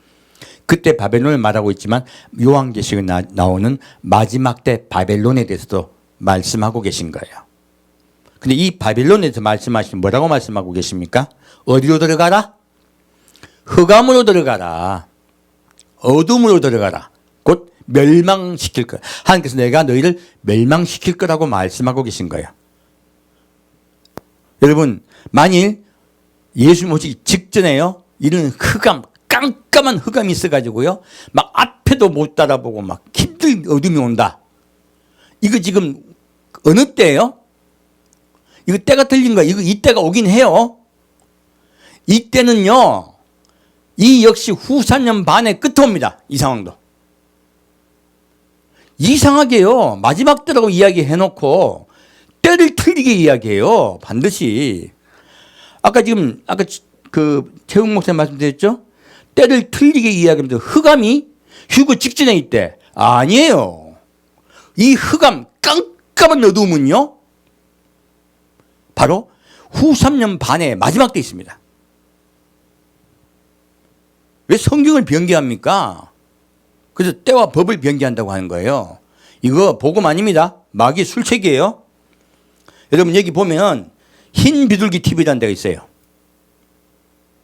그때 바벨론을 말하고 있지만 요한계시록에 나오는 마지막 때 바벨론에 대해서도 말씀하고 계신 거예요. 근데 이 바벨론에서 말씀하시면 뭐라고 말씀하고 계십니까? 어디로 들어가라? 흑암으로 들어가라. 어둠으로 들어가라. 곧 멸망시킬 거야. 하나님께서 내가 너희를 멸망시킬 거라고 말씀하고 계신 거예요. 여러분 만일 예수 모시기 직전에요 이런 흑암 깜깜한 흑암이 있어가지고요 막 앞에도 못 따라보고 막 힘든 어둠이 온다. 이거 지금 어느 때예요? 이거 때가 틀린 거야. 이 때가 오긴 해요. 이 때는요 이 역시 후 3년 반의 끝에 옵니다. 이 상황도 이상하게요 마지막 때라고 이야기해놓고 때를 틀리게 이야기해요. 반드시 아까 그 최욱 목사님 말씀드렸죠. 때를 틀리게 이야기하면서 흑암이 휴거 직전에 있대. 아니에요. 이 흑암 깜깜한 어두움은요 바로 후 3년 반의 마지막 때 있습니다. 왜 성경을 변개합니까? 그래서 때와 법을 변개한다고 하는 거예요. 이거 복음 아닙니다. 마귀 술책이에요. 여러분 여기 보면 흰 비둘기 TV라는 데가 있어요.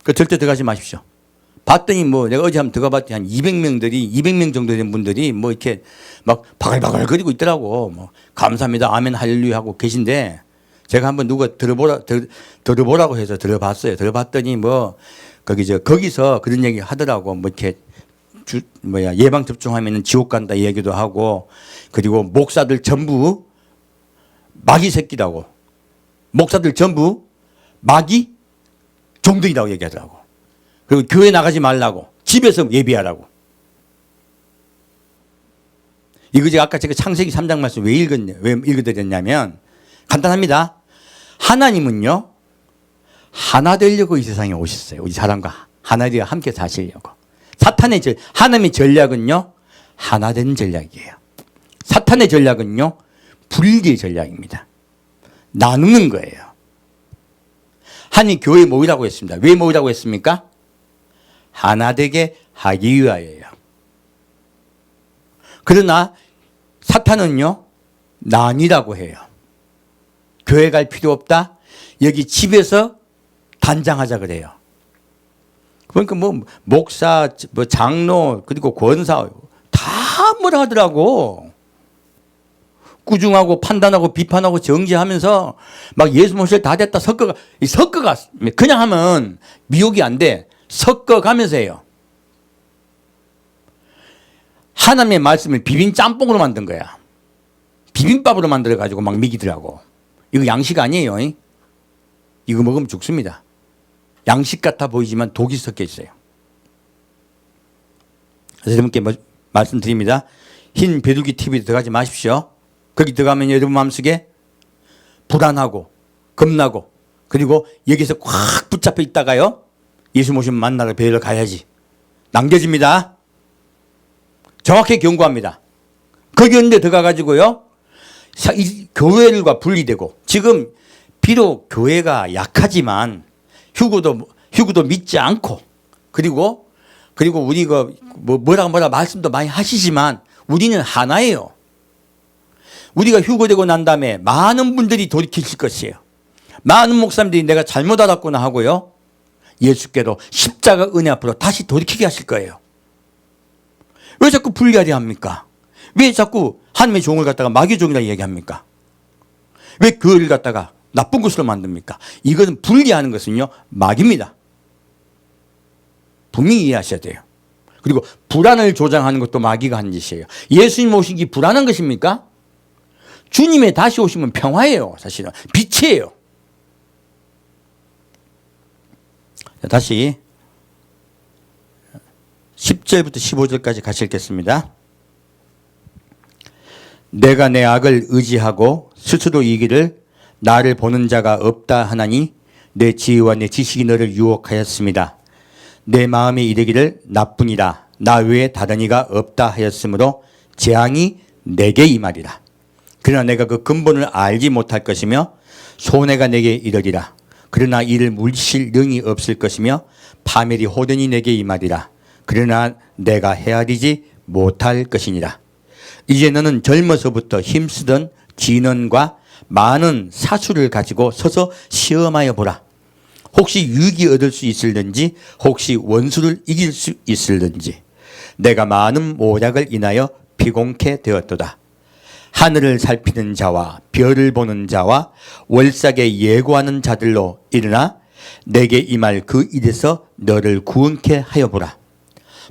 그 절대 들어가지 마십시오. 봤더니 뭐 내가 어제 한번 들어가 봤더니 한 200명 정도 된 분들이 뭐 이렇게 막 바글바글 거리고 있더라고. 뭐 감사합니다. 아멘 할렐루야 하고 계신데 제가 한번 누가 들어보라고 해서 들어봤어요. 들어봤더니 뭐 거기서 그런 얘기 하더라고. 뭐 이렇게 예방 접종하면은 지옥 간다 얘기도 하고, 그리고 목사들 전부 마귀 새끼라고. 목사들 전부 마귀 종들이라고 얘기하더라고. 그리고 교회 나가지 말라고. 집에서 예배하라고. 이거 제가 아까 창세기 3장 말씀 왜 읽어드렸냐면 간단합니다. 하나님은요 하나 되려고 이 세상에 오셨어요. 우리 사람과 하나 되어 함께 사시려고. 하나님의 전략은요 하나 된 전략이에요. 사탄의 전략은요 분리의 전략입니다. 나누는 거예요. 하나님 교회 모이라고 했습니다. 왜 모이라고 했습니까? 하나 되게 하기 위하여요. 그러나 사탄은요 나뉘라고 해요. 교회 갈 필요 없다. 여기 집에서 단장하자 그래요. 그러니까 뭐 목사, 뭐 장로, 그리고 권사 다 뭐라 하더라고. 꾸중하고 판단하고 비판하고 정죄하면서 막 예수 모실 다 됐다 섞어가 그냥 하면 미혹이 안 돼. 섞어가면서 해요. 하나님의 말씀을 비빔 짬뽕으로 만든 거야. 비빔밥으로 만들어가지고 막 먹이더라고. 이거 양식 아니에요. 이거 먹으면 죽습니다. 양식 같아 보이지만 독이 섞여 있어요. 그래서 여러분께 말씀드립니다. 흰 비둘기 TV에 들어가지 마십시오. 거기 들어가면 여러분 마음속에 불안하고 겁나고, 그리고 여기서 꽉 붙잡혀 있다가요 예수 모시면 만나러 배를 가야지 남겨집니다. 정확히 경고합니다. 거기 있는데 들어가가지고요 교회들과 분리되고, 지금 비록 교회가 약하지만 휴거도 믿지 않고, 그리고 우리가 뭐라 말씀도 많이 하시지만 우리는 하나예요. 우리가 휴거되고 난 다음에 많은 분들이 돌이키실 것이에요. 많은 목사님들이 내가 잘못 알았구나 하고요 예수께로 십자가 은혜 앞으로 다시 돌이키게 하실 거예요. 왜 자꾸 분리하려 합니까? 왜 자꾸 하나님의 종을 갖다가 마귀의 종이라고 얘기합니까? 왜 교회를 갖다가 나쁜 것으로 만듭니까? 이것은 분리하는 것은요 마귀입니다. 분명히 이해하셔야 돼요. 그리고 불안을 조장하는 것도 마귀가 하는 짓이에요. 예수님 오신 게 불안한 것입니까? 주님의 다시 오시면 평화예요. 사실은 빛이에요. 다시 10절부터 15절까지 같이 읽겠습니다. 내가 내 악을 의지하고 스스로 이기를 나를 보는 자가 없다 하나니 내 지혜와 내 지식이 너를 유혹하였습니다. 내 마음에 이르기를 나뿐이라 나 외에 다른 이가 없다 하였으므로 재앙이 내게 임하리라. 그러나 내가 그 근본을 알지 못할 것이며 손해가 내게 이르리라. 그러나 이를 물리칠 능이 없을 것이며 파멸이 호련히 내게 임하리라. 그러나 내가 헤아리지 못할 것이니라. 이제 너는 젊어서부터 힘쓰던 진언과 많은 사수를 가지고 서서 시험하여 보라. 혹시 유익이 얻을 수 있을는지, 혹시 원수를 이길 수 있을는지. 내가 많은 모략을 인하여 비공케 되었도다. 하늘을 살피는 자와 별을 보는 자와 월삭에 예고하는 자들로 일어나 내게 임할 그 일에서 너를 구원케 하여 보라.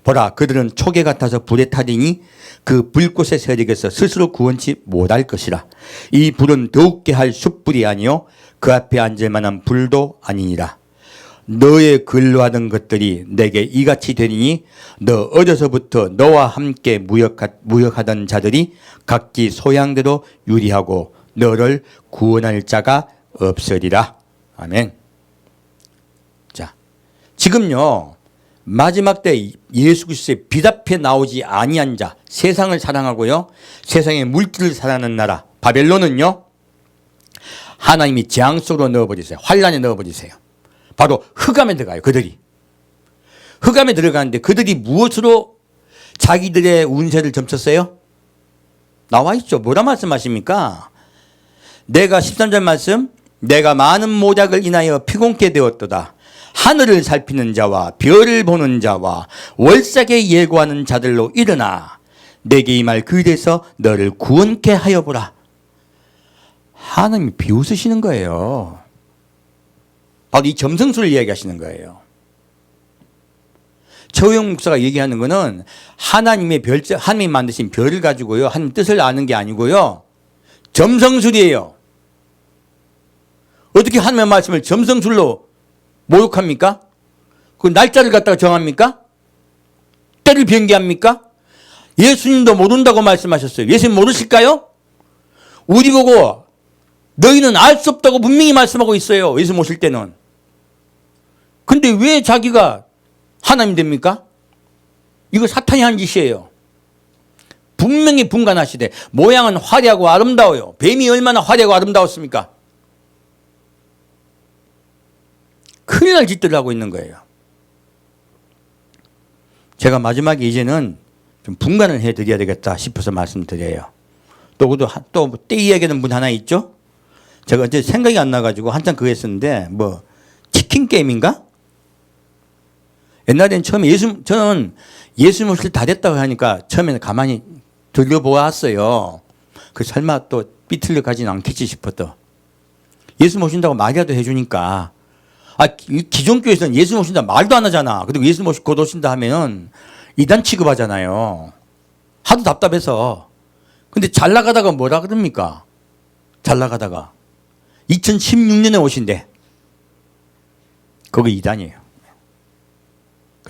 보라, 그들은 초계 같아서 불에 타리니 그 불꽃의 세력에서 스스로 구원치 못할 것이라. 이 불은 더욱게 할 숯불이 아니요 그 앞에 앉을 만한 불도 아니니라. 너의 근로하던 것들이 내게 이같이 되리니 너 어려서부터 너와 함께 무역하던 자들이 각기 소양대로 유리하고 너를 구원할 자가 없으리라. 아멘. 자, 지금요 마지막 때 예수 그리스도의 빛 앞에 나오지 아니한 자, 세상을 사랑하고요 세상의 물질을 사랑하는 나라 바벨론은요 하나님이 재앙 속으로 넣어버리세요. 환란에 넣어버리세요. 바로 흑암에 들어가요. 그들이 흑암에 들어가는데 그들이 무엇으로 자기들의 운세를 점쳤어요? 나와 있죠. 뭐라 말씀하십니까? 내가 13절 말씀, 내가 많은 모략을 인하여 피곤케 되었도다. 하늘을 살피는 자와 별을 보는 자와 월삭에 예고하는 자들로 일어나 내게 임할 그일에서 너를 구원케 하여 보라. 하나님이 비웃으시는 거예요. 바로 이 점성술을 이야기하시는 거예요. 최호영 목사가 얘기하는 거는 하나님이 만드신 별을 가지고요, 하나님 뜻을 아는 게 아니고요, 점성술이에요. 어떻게 하나님의 말씀을 점성술로 모욕합니까? 그 날짜를 갖다가 정합니까? 때를 변개합니까? 예수님도 모른다고 말씀하셨어요. 예수님 모르실까요? 우리 보고 너희는 알 수 없다고 분명히 말씀하고 있어요. 예수님 오실 때는. 근데 왜 자기가 하나님 됩니까? 이거 사탄이 한 짓이에요. 분명히 분간하시되 모양은 화려하고 아름다워요. 뱀이 얼마나 화려하고 아름다웠습니까? 큰일 날 짓들을 하고 있는 거예요. 제가 마지막에 이제는 좀 분간을 해드려야 되겠다 싶어서 말씀드려요. 또 때 이야기하는 분 하나 있죠? 제가 어제 생각이 안 나가지고 한참 그거 했었는데, 치킨 게임인가? 옛날에는 처음에 저는 예수님 오실 다 됐다고 하니까 처음에는 가만히 들려보았어요. 설마 또 삐틀려 가진 않겠지 싶었더. 예수님 오신다고 말이라도 해주니까. 기존 교회에서는 예수님 오신다 말도 안 하잖아. 그리고 예수님 곧 오신다 하면 이단 취급하잖아요. 하도 답답해서. 근데 잘 나가다가 뭐라 그럽니까? 잘 나가다가 2016년에 오신대. 거기 이단이에요.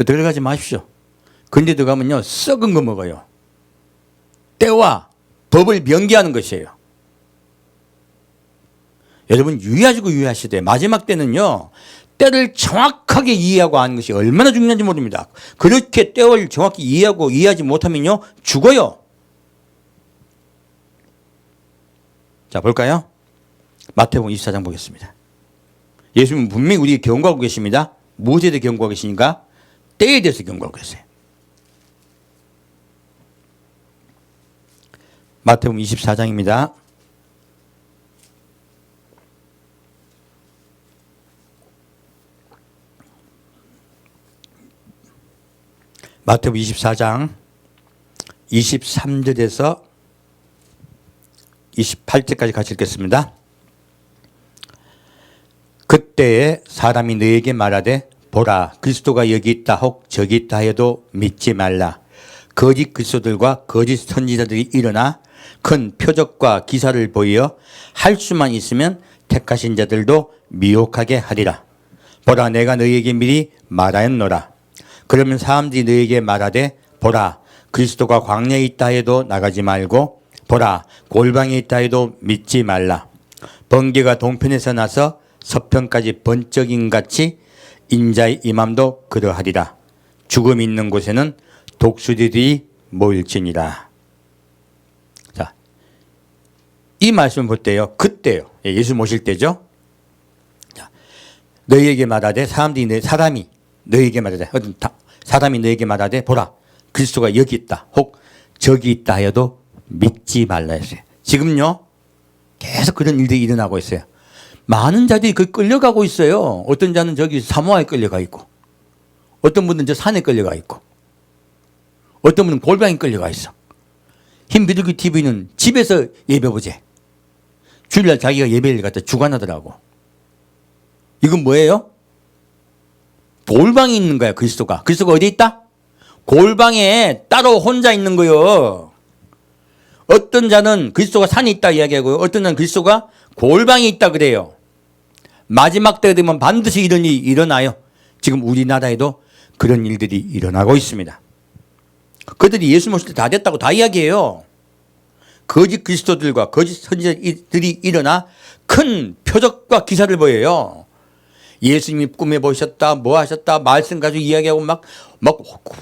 들어가지 마십시오. 근데 들어가면요, 썩은 거 먹어요. 때와 법을 변개하는 것이에요. 여러분 유의하시되 마지막 때는요, 때를 정확하게 이해하고 아는 것이 얼마나 중요한지 모릅니다. 그렇게 때를 정확히 이해하지 못하면요, 죽어요. 자, 볼까요? 마태복음 24장 보겠습니다. 예수님은 분명히 우리에게 경고하고 계십니다. 무엇에 대해 경고하고 계시니까? 때에 대해서 경고하고 계세요. 마태복음 24장입니다. 마태복음 24장 23절에서 28절까지 같이 읽겠습니다. 그때에 사람이 너에게 말하되 보라 그리스도가 여기 있다 혹 저기 있다 해도 믿지 말라. 거짓 그리스도들과 거짓 선지자들이 일어나 큰 표적과 기사를 보여 할 수만 있으면 택하신 자들도 미혹하게 하리라. 보라 내가 너희에게 미리 말하였노라. 그러면 사람들이 너희에게 말하되 보라 그리스도가 광야에 있다 해도 나가지 말고 보라 골방에 있다 해도 믿지 말라. 번개가 동편에서 나서 서편까지 번쩍임같이 인자의 임함도 그러하리라. 죽음이 있는 곳에는 독수리들이 모일지니라. 자, 이 말씀을 볼 때요, 그때요, 예수 모실 때죠. 자, 너희에게 말하되 사람이 너희에게 말하되 보라 그리스도가 여기 있다 혹 저기 있다 하여도 믿지 말라 했어요. 지금요 계속 그런 일들이 일어나고 있어요. 많은 자들이 끌려가고 있어요. 어떤 자는 저기 사모아에 끌려가 있고, 어떤 분은 저 산에 끌려가 있고, 어떤 분은 골방에 끌려가 있어. 힘비둘기 TV는 집에서 예배 보재. 주일날 자기가 예배를 갖다 주관하더라고. 이건 뭐예요? 골방에 있는 거야, 그리스도가. 그리스도가 어디 있다? 골방에 따로 혼자 있는 거요. 어떤 자는 그리스도가 산에 있다 이야기하고요. 어떤 자는 그리스도가 골방에 있다 그래요. 마지막 때가 되면 반드시 이런 일이 일어나요. 지금 우리나라에도 그런 일들이 일어나고 있습니다. 그들이 예수 모실 때 다 됐다고 다 이야기해요. 거짓 그리스도들과 거짓 선지자들이 일어나 큰 표적과 기사를 보여요. 예수님이 꿈에 보셨다, 뭐 하셨다, 말씀 가지고 이야기하고 막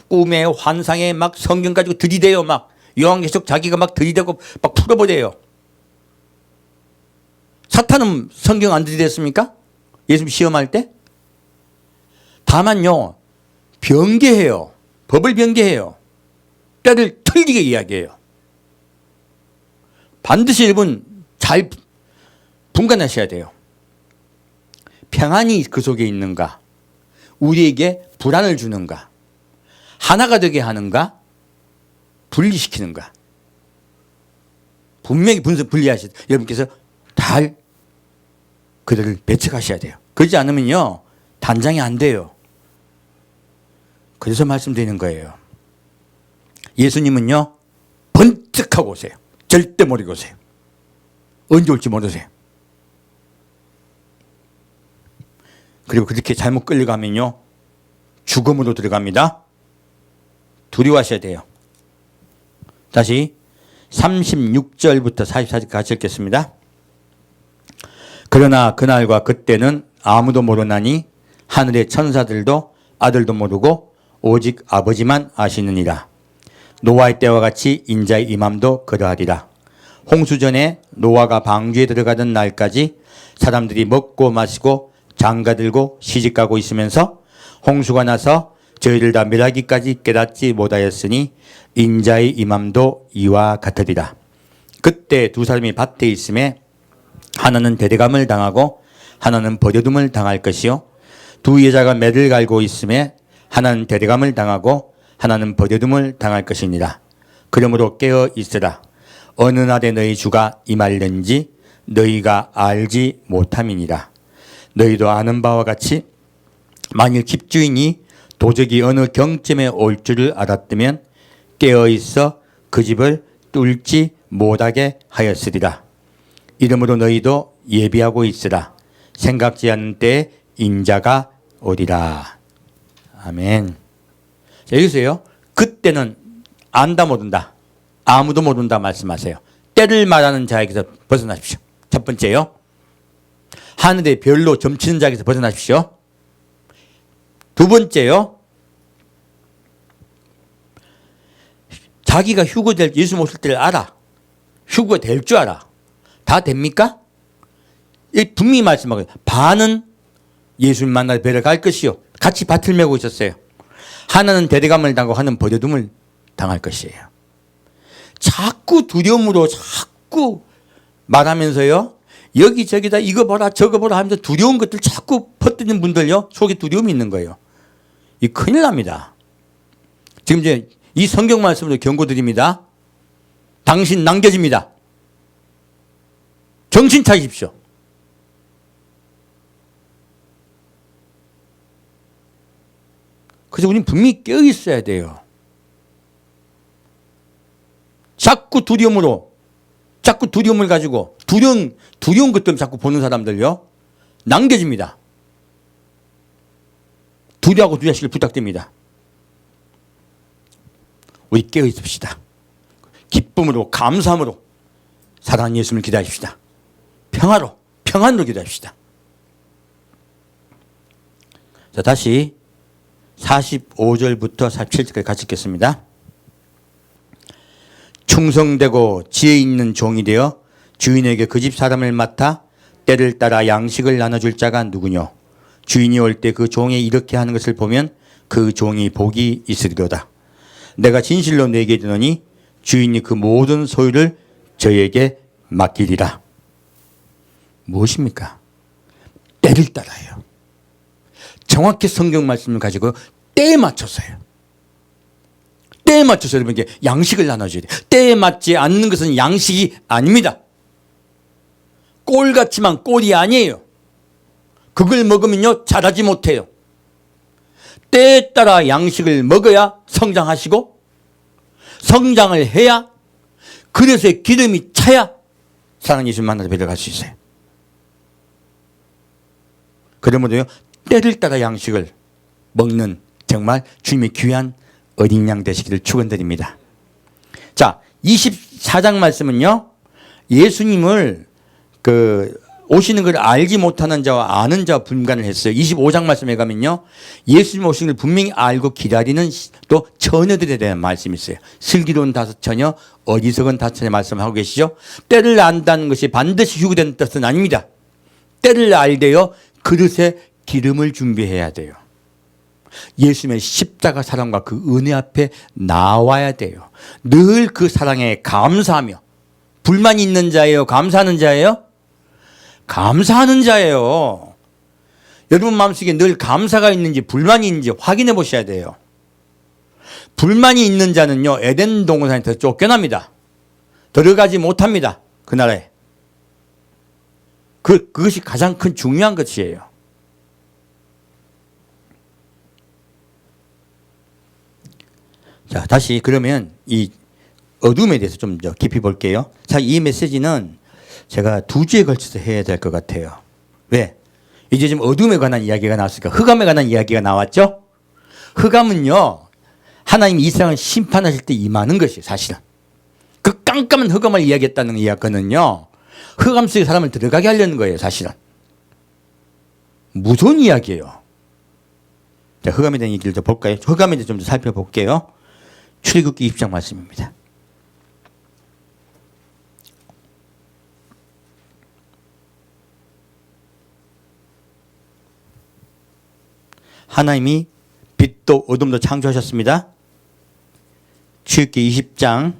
꿈에 환상에 막 성경 가지고 들이대요. 막 요한계시록 자기가 막 들이대고 막 풀어버려요. 사탄은 성경 안 들이댔습니까? 예수님 시험할 때? 다만요, 변개해요. 법을 변개해요. 때를 틀리게 이야기해요. 반드시 여러분 잘 분간하셔야 돼요. 평안이 그 속에 있는가? 우리에게 불안을 주는가? 하나가 되게 하는가? 분리시키는가? 분명히 분리하셔야 돼요. 여러분께서 잘 그들을 배척하셔야 돼요. 그러지 않으면요, 단장이 안 돼요. 그래서 말씀드리는 거예요. 예수님은요, 번뜩하고 오세요. 절대 모르고 오세요. 언제 올지 모르세요. 그리고 그렇게 잘못 끌려가면요, 죽음으로 들어갑니다. 두려워하셔야 돼요. 다시 36절부터 44절까지 같이 읽겠습니다. 그러나 그날과 그때는 아무도 모르나니 하늘의 천사들도 아들도 모르고 오직 아버지만 아시느니라. 노아의 때와 같이 인자의 임함도 그러하리라. 홍수전에 노아가 방주에 들어가던 날까지 사람들이 먹고 마시고 장가들고 시집가고 있으면서 홍수가 나서 저희를 다 멸하기까지 깨닫지 못하였으니 인자의 임함도 이와 같으리라. 그때 두 사람이 밭에 있음에 하나는 대대감을 당하고 하나는 버려둠을 당할 것이요, 두 여자가 매를 갈고 있음에 하나는 대대감을 당하고 하나는 버려둠을 당할 것이니라. 그러므로 깨어 있으라. 어느 날에 너희 주가 임할는지 너희가 알지 못함이니라. 너희도 아는 바와 같이 만일 집주인이 도적이 어느 경점에 올 줄을 알았다면 깨어 있어 그 집을 뚫지 못하게 하였으리라. 이러므로 너희도 예비하고 있으라. 생각지 않은 때에 인자가 오리라. 아멘. 자, 여기서요, 그때는 안다 모른다, 아무도 모른다 말씀하세요. 때를 말하는 자에게서 벗어나십시오. 첫 번째요, 하늘의 별로 점치는 자에게서 벗어나십시오. 두 번째요, 자기가 휴거될 예수 모실 때를 알아. 휴거가 될 줄 알아. 다 됩니까? 분명히 말씀하고요. 반은 예수님 만나 뵈러 갈 것이요, 같이 밭을 메고 있었어요. 하나는 대대감을 당하고 하나는 버려둠을 당할 것이에요. 자꾸 두려움으로 자꾸 말하면서요, 여기저기다 이거 보라 저거 보라 하면서 두려운 것들 자꾸 퍼뜨리는 분들요, 속에 두려움이 있는 거예요. 이 큰일 납니다. 지금 이제 이 성경 말씀으로 경고드립니다. 당신 남겨집니다. 정신 차리십시오. 그래서 우리는 분명히 깨어 있어야 돼요. 자꾸 두려움으로, 자꾸 두려움을 가지고 두려운 것들 자꾸 보는 사람들요, 남겨집니다. 두려워하고 두려워하시길 부탁드립니다. 우리 깨어 있읍시다. 기쁨으로 감사함으로 사랑하는 예수님을 기다립시다. 평안으로 기다립시다. 자, 다시 45절부터 47절까지 같이 읽겠습니다. 충성되고 지혜 있는 종이 되어 주인에게 그 집 사람을 맡아 때를 따라 양식을 나눠줄 자가 누구뇨? 주인이 올 때 그 종이 이렇게 하는 것을 보면 그 종이 복이 있으리로다. 내가 진실로 내게 이르노니 주인이 그 모든 소유를 저에게 맡기리라. 무엇입니까? 때를 따라요. 정확히 성경 말씀을 가지고 때에 맞춰서요. 때에 맞춰서 여러분께 양식을 나눠줘야 돼요. 때에 맞지 않는 것은 양식이 아닙니다. 꼴 같지만 꼴이 아니에요. 그걸 먹으면요, 자라지 못해요. 때에 따라 양식을 먹어야 성장하시고, 성장을 해야, 그릇에 기름이 차야 사랑하는 예수님 만나서 뵈러 갈 수 있어요. 그러므로요, 때를 따라 양식을 먹는 정말 주님의 귀한 어린 양 되시기를 축원드립니다. 자, 24장 말씀은요, 예수님을 오시는 걸 알지 못하는 자와 아는 자와 분간을 했어요. 25장 말씀에 가면요, 예수님 오시는 걸 분명히 알고 기다리는 또 처녀들에 대한 말씀이 있어요. 슬기로운 5처녀, 어리석은 5처녀 말씀하고 계시죠. 때를 안다는 것이 반드시 휴거되는 뜻은 아닙니다. 때를 알되어 그릇에 기름을 준비해야 돼요. 예수님의 십자가 사랑과 그 은혜 앞에 나와야 돼요. 늘 그 사랑에 감사하며. 불만이 있는 자예요? 감사하는 자예요? 감사하는 자예요. 여러분 마음속에 늘 감사가 있는지 불만이 있는지 확인해 보셔야 돼요. 불만이 있는 자는요, 에덴 동산에서 쫓겨납니다. 들어가지 못합니다. 그 나라에. 그것이 가장 큰 중요한 것이에요. 자, 다시 그러면 이 어둠에 대해서 좀 더 깊이 볼게요. 자, 이 메시지는 제가 2주에 걸쳐서 해야 될 것 같아요. 왜? 이제 지금 어둠에 관한 이야기가 나왔으니까 흑암에 관한 이야기가 나왔죠? 흑암은요, 하나님이 이 세상을 심판하실 때 임하는 것이에요, 사실은. 그 깜깜한 흑암을 이야기했다는 이야기는요, 흑암 속에 사람을 들어가게 하려는 거예요, 사실은. 무서운 이야기예요. 자, 흑암에 대한 얘기를 더 볼까요? 흑암에 대해서 좀 더 살펴볼게요. 출애굽기 20장 말씀입니다. 하나님이 빛도 어둠도 창조하셨습니다. 출애굽기 20장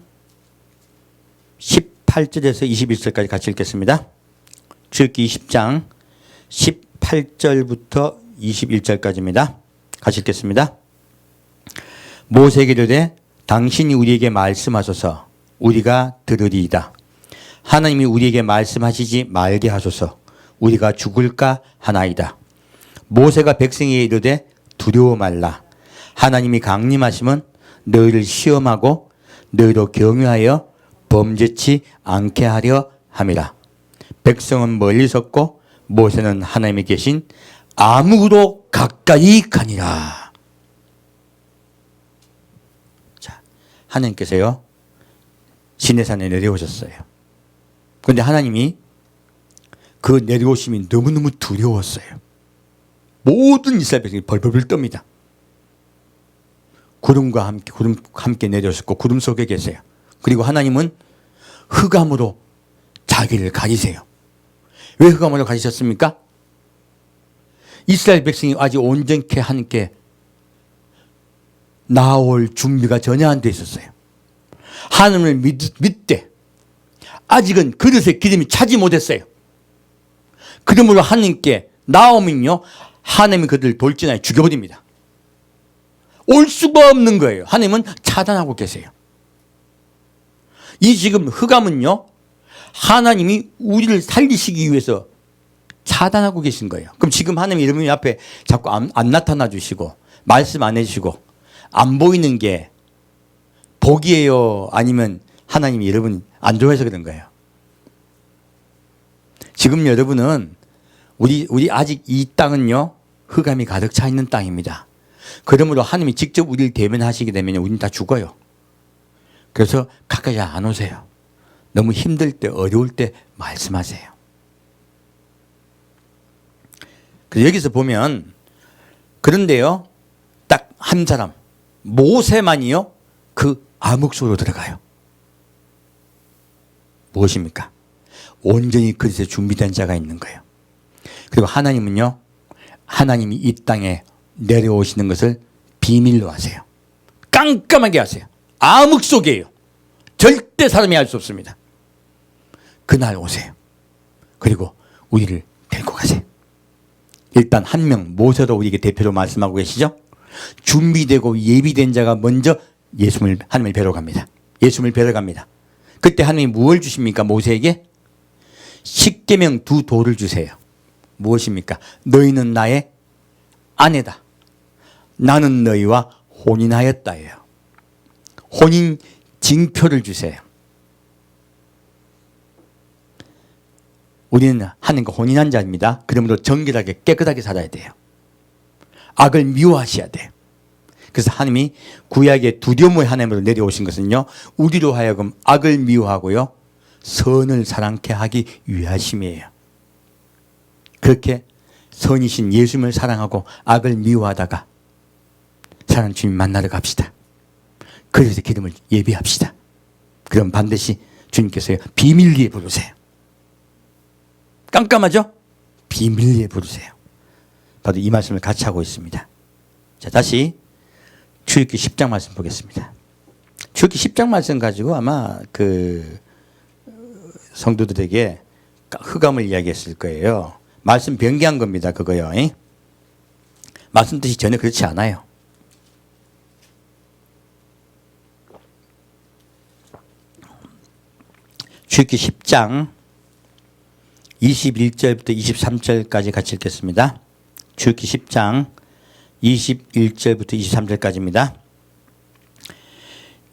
18절에서 21절까지 같이 읽겠습니다. 출애굽기 20장 18절부터 21절까지입니다. 같이 읽겠습니다. 모세에게 이르되 당신이 우리에게 말씀하소서 우리가 들으리이다. 하나님이 우리에게 말씀하시지 말게 하소서 우리가 죽을까 하나이다. 모세가 백성에게 이르되 두려워 말라. 하나님이 강림하시면 너희를 시험하고 너희로 경유하여 범죄치 않게 하려 함이라. 백성은 멀리 섰고 모세는 하나님이 계신 암흑으로 가까이 가니라. 자, 하나님께서요 시내산에 내려오셨어요. 그런데 하나님이 그 내려오심이 너무너무 두려웠어요. 모든 이스라엘 백성이 벌벌벌 떱니다. 구름과 함께 내려오셨고 구름 속에 계세요. 그리고 하나님은 흑암으로 자기를 가리세요. 왜 흑암으로 가리셨습니까? 이스라엘 백성이 아직 온전케 함께 나올 준비가 전혀 안 돼 있었어요. 하나님을 믿되 아직은 그릇에 기름이 차지 못했어요. 그러므로 하나님께 나오면요 하나님이 그들을 돌진하여 죽여버립니다. 올 수가 없는 거예요. 하나님은 차단하고 계세요. 이 지금 흑암은요 하나님이 우리를 살리시기 위해서 차단하고 계신 거예요. 그럼 지금 하나님 이름이 앞에 자꾸 안 나타나 주시고 말씀 안 해주시고 안 보이는 게 복이에요? 아니면 하나님이 여러분 안 좋아해서 그런 거예요? 지금 여러분은 우리 아직 이 땅은요 흑암이 가득 차 있는 땅입니다. 그러므로 하나님이 직접 우리를 대면하시게 되면 우리는 다 죽어요. 그래서 가까이 안 오세요. 너무 힘들 때 어려울 때 말씀하세요. 그래서 여기서 보면 그런데요 딱 한 사람 모세만이요 그 암흑 속으로 들어가요. 무엇입니까? 온전히 그릇에 준비된 자가 있는 거예요. 그리고 하나님은요 하나님이 이 땅에 내려오시는 것을 비밀로 하세요. 깜깜하게 하세요. 암흑 속이에요. 절대 사람이 알 수 없습니다. 그날 오세요. 그리고 우리를 데리고 가세요. 일단 한 명 모세로 우리에게 대표로 말씀하고 계시죠. 준비되고 예비된 자가 먼저 하나님을 뵈러 갑니다. 예수님을 뵈러 갑니다. 그때 하나님이 무엇을 주십니까? 모세에게 십계명 2돌을 주세요. 무엇입니까? 너희는 나의 아내다. 나는 너희와 혼인하였다예요. 혼인 징표를 주세요. 우리는 하나님과 혼인한 자입니다. 그러므로 정결하게 깨끗하게 살아야 돼요. 악을 미워하셔야 돼요. 그래서 하나님이 구약의 두려움의 하나님으로 내려오신 것은요 우리로 하여금 악을 미워하고요 선을 사랑케 하기 위하심이에요. 그렇게 선이신 예수님을 사랑하고 악을 미워하다가 사랑하는 주님 만나러 갑시다. 그래서 기름을 예비합시다. 그럼 반드시 주님께서요 비밀리에 부르세요. 깜깜하죠? 비밀리에 부르세요. 바로 이 말씀을 같이 하고 있습니다. 자, 다시 출애굽기 10장 말씀 보겠습니다. 출애굽기 10장 말씀 가지고 아마 그 성도들에게 흑암을 이야기했을 거예요. 말씀 변개한 겁니다. 그거요. 말씀 뜻이 전혀 그렇지 않아요. 출애굽기 10장 21절부터 23절까지 같이 읽겠습니다. 출애굽기 10장 21절부터 23절까지입니다.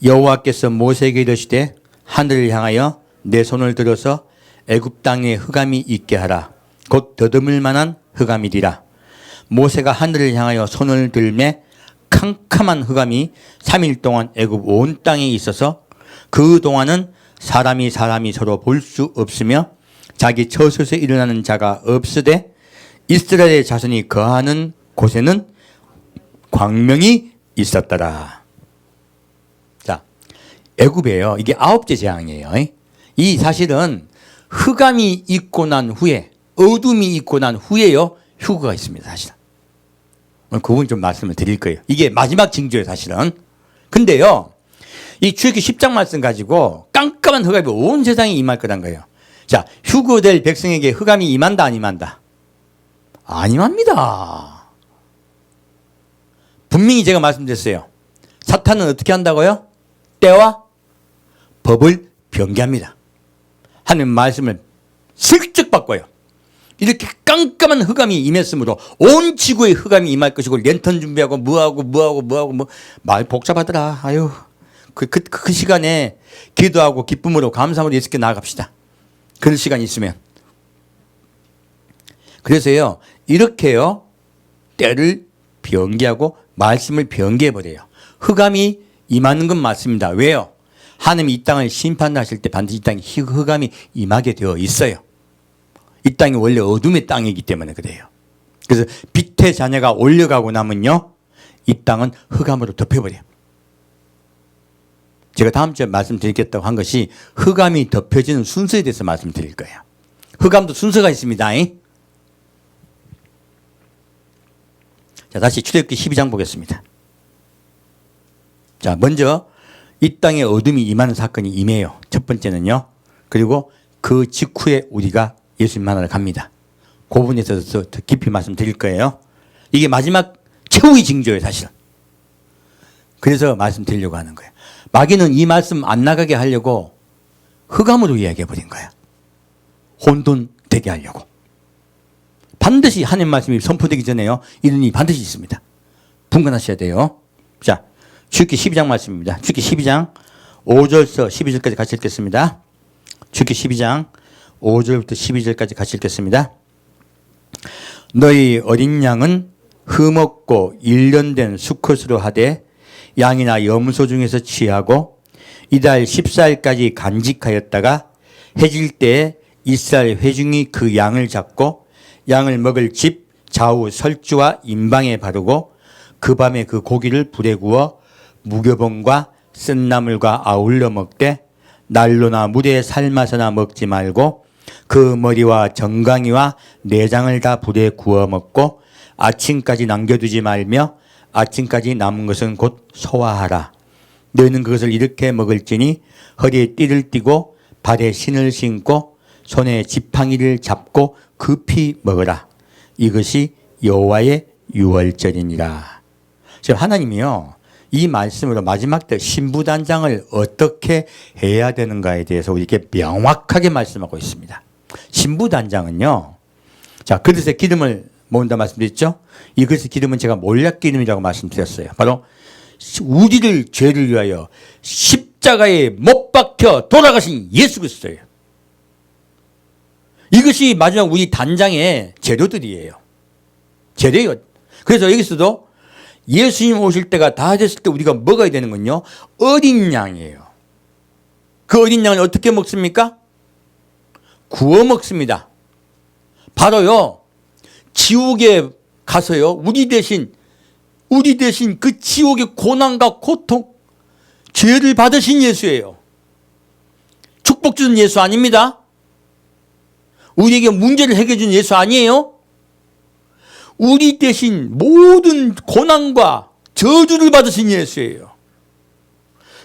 여호와께서 모세에게 이르시되 하늘을 향하여 내 손을 들어서 애굽 땅에 흑암이 있게 하라. 곧 더듬을 만한 흑암이리라. 모세가 하늘을 향하여 손을 들매 캄캄한 흑암이 3일 동안 애굽 온 땅에 있어서 그 동안은 사람이 서로 볼 수 없으며 자기 처소에서 일어나는 자가 없으되 이스라엘의 자손이 거하는 곳에는 광명이 있었더라. 자, 애굽이에요. 이게 9째 재앙이에요. 이 사실은 흑암이 있고 난 후에, 어둠이 있고 난 후에요, 휴거가 있습니다. 사실은. 그 부분 좀 말씀을 드릴 거예요. 이게 마지막 징조예요. 사실은. 근데요, 이 출애굽기 10장 말씀 가지고 깜깜한 흑암이 온 세상에 임할 거란 거예요. 자, 휴거될 백성에게 흑암이 임한다 안 임한다? 안 임합니다. 분명히 제가 말씀드렸어요. 사탄은 어떻게 한다고요? 때와 법을 변개합니다. 하나님 말씀을 슬쩍 바꿔요. 이렇게 깜깜한 흑암이 임했으므로 온 지구에 흑암이 임할 것이고 랜턴 준비하고 뭐하고 말 복잡하더라. 아유, 그 시간에 기도하고 기쁨으로 감사함으로 예수께 나아갑시다. 그럴 시간이 있으면. 그래서요, 이렇게요, 때를 변개하고 말씀을 변개해버려요. 흑암이 임하는 건 맞습니다. 왜요? 하나님이 이 땅을 심판하실 때 반드시 이 땅에 흑암이 임하게 되어 있어요. 이 땅이 원래 어둠의 땅이기 때문에 그래요. 그래서 빛의 자녀가 올려가고 나면요, 이 땅은 흑암으로 덮여버려요. 제가 다음 주에 말씀드리겠다고 한 것이 흑암이 덮여지는 순서에 대해서 말씀드릴 거예요. 흑암도 순서가 있습니다. 자, 다시 출애굽기 12장 보겠습니다. 자, 먼저 이 땅에 어둠이 임하는 사건이 임해요. 첫 번째는요. 그리고 그 직후에 우리가 예수님 만나러 갑니다. 그 부분에 있어서 더 깊이 말씀드릴 거예요. 이게 마지막 최후의 징조예요, 사실은. 그래서 말씀드리려고 하는 거예요. 마귀는 이 말씀 안 나가게 하려고 흑암으로 이야기해버린 거야. 혼돈되게 하려고. 반드시 하나님 말씀이 선포되기 전에요, 이런 일이 반드시 있습니다. 분간하셔야 돼요. 자, 출애굽기 12장 말씀입니다. 출애굽기 12장 5절서 12절까지 같이 읽겠습니다. 출애굽기 12장 5절부터 12절까지 같이 읽겠습니다. 너희 어린 양은 흠없고 1년 된 수컷으로 하되 양이나 염소 중에서 취하고 이달 14일까지 간직하였다가 해질 때에 이스라엘 회중이 그 양을 잡고 양을 먹을 집 좌우 설주와 임방에 바르고 그 밤에 그 고기를 불에 구워 무교봉과 쓴나물과 아울러 먹되 난로나 물에 삶아서나 먹지 말고 그 머리와 정강이와 내장을 다 불에 구워 먹고 아침까지 남겨두지 말며 아침까지 남은 것은 곧 소화하라. 너희는 그것을 이렇게 먹을지니 허리에 띠를 띠고 발에 신을 신고 손에 지팡이를 잡고 급히 먹으라. 이것이 여호와의 유월절이니라. 지금 하나님이요, 이 말씀으로 마지막 때 신부단장을 어떻게 해야 되는가에 대해서 우리에게 명확하게 말씀하고 있습니다. 신부단장은요, 자, 그릇에 기름을 모은다 말씀드렸죠? 이 그릇의 기름은 제가 몰약기름이라고 말씀드렸어요. 바로 우리를 죄를 위하여 십자가에 못 박혀 돌아가신 예수 그리스도예요. 이것이 마지막 우리 단장의 재료들이에요. 재료예요. 그래서 여기서도 예수님 오실 때가 다 됐을 때 우리가 먹어야 되는 건요, 어린 양이에요. 그 어린 양을 어떻게 먹습니까? 구워 먹습니다. 바로요, 지옥에 가서요, 우리 대신 그 지옥의 고난과 고통, 죄를 받으신 예수예요. 축복 주는 예수 아닙니다. 우리에게 문제를 해결해 준 예수 아니에요. 우리 대신 모든 고난과 저주를 받으신 예수예요.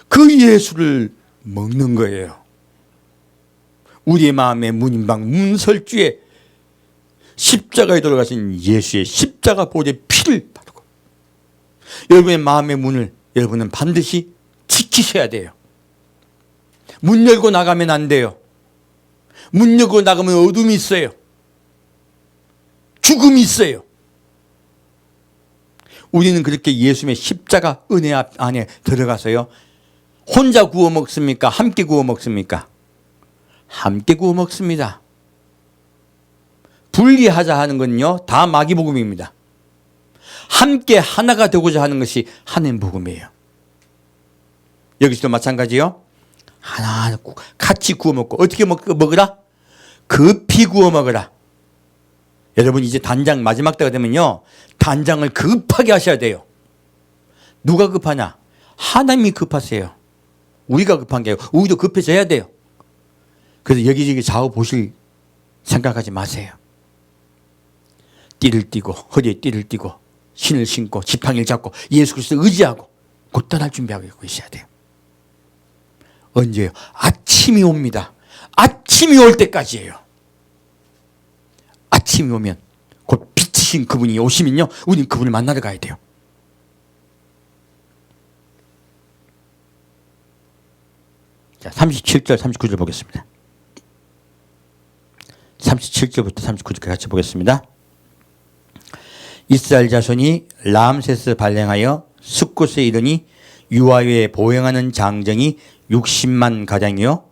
그 예수를 먹는 거예요. 우리의 마음의 문인방 문설주에 십자가에 돌아가신 예수의 십자가 보혈의 피를 바르고 여러분의 마음의 문을 여러분은 반드시 지키셔야 돼요. 문 열고 나가면 안 돼요. 문 열고 나가면 어둠이 있어요. 죽음이 있어요. 우리는 그렇게 예수님의 십자가 은혜 안에 들어가서요. 혼자 구워 먹습니까? 함께 구워 먹습니까? 함께 구워 먹습니다. 분리하자 하는 건요, 다 마귀복음입니다. 함께 하나가 되고자 하는 것이 하나님 복음이에요. 여기서도 마찬가지요. 하나 같이 구워 먹고 어떻게 먹으라? 급히 구워 먹으라. 여러분 이제 단장 마지막 때가 되면요, 단장을 급하게 하셔야 돼요. 누가 급하냐? 하나님이 급하세요. 우리가 급한 게 아니고 우리도 급해져야 돼요. 그래서 여기저기 좌우 보실 생각하지 마세요. 띠를 띠고 허리에 띠를 띠고 신을 신고 지팡이를 잡고 예수 그리스도 의지하고 곧 떠날 준비하고 있어야 돼요. 언제요? 아침이 옵니다. 아침이 올 때까지예요. 아침이 오면 곧 빛이신 그분이 오시면요, 우리는 그분을 만나러 가야 돼요. 자, 37절 39절 보겠습니다. 37절부터 39절까지 같이 보겠습니다. 이스라엘 자손이 람세스 발행하여 숫곳에 이르니 유아에 보행하는 장정이 60만 가량이요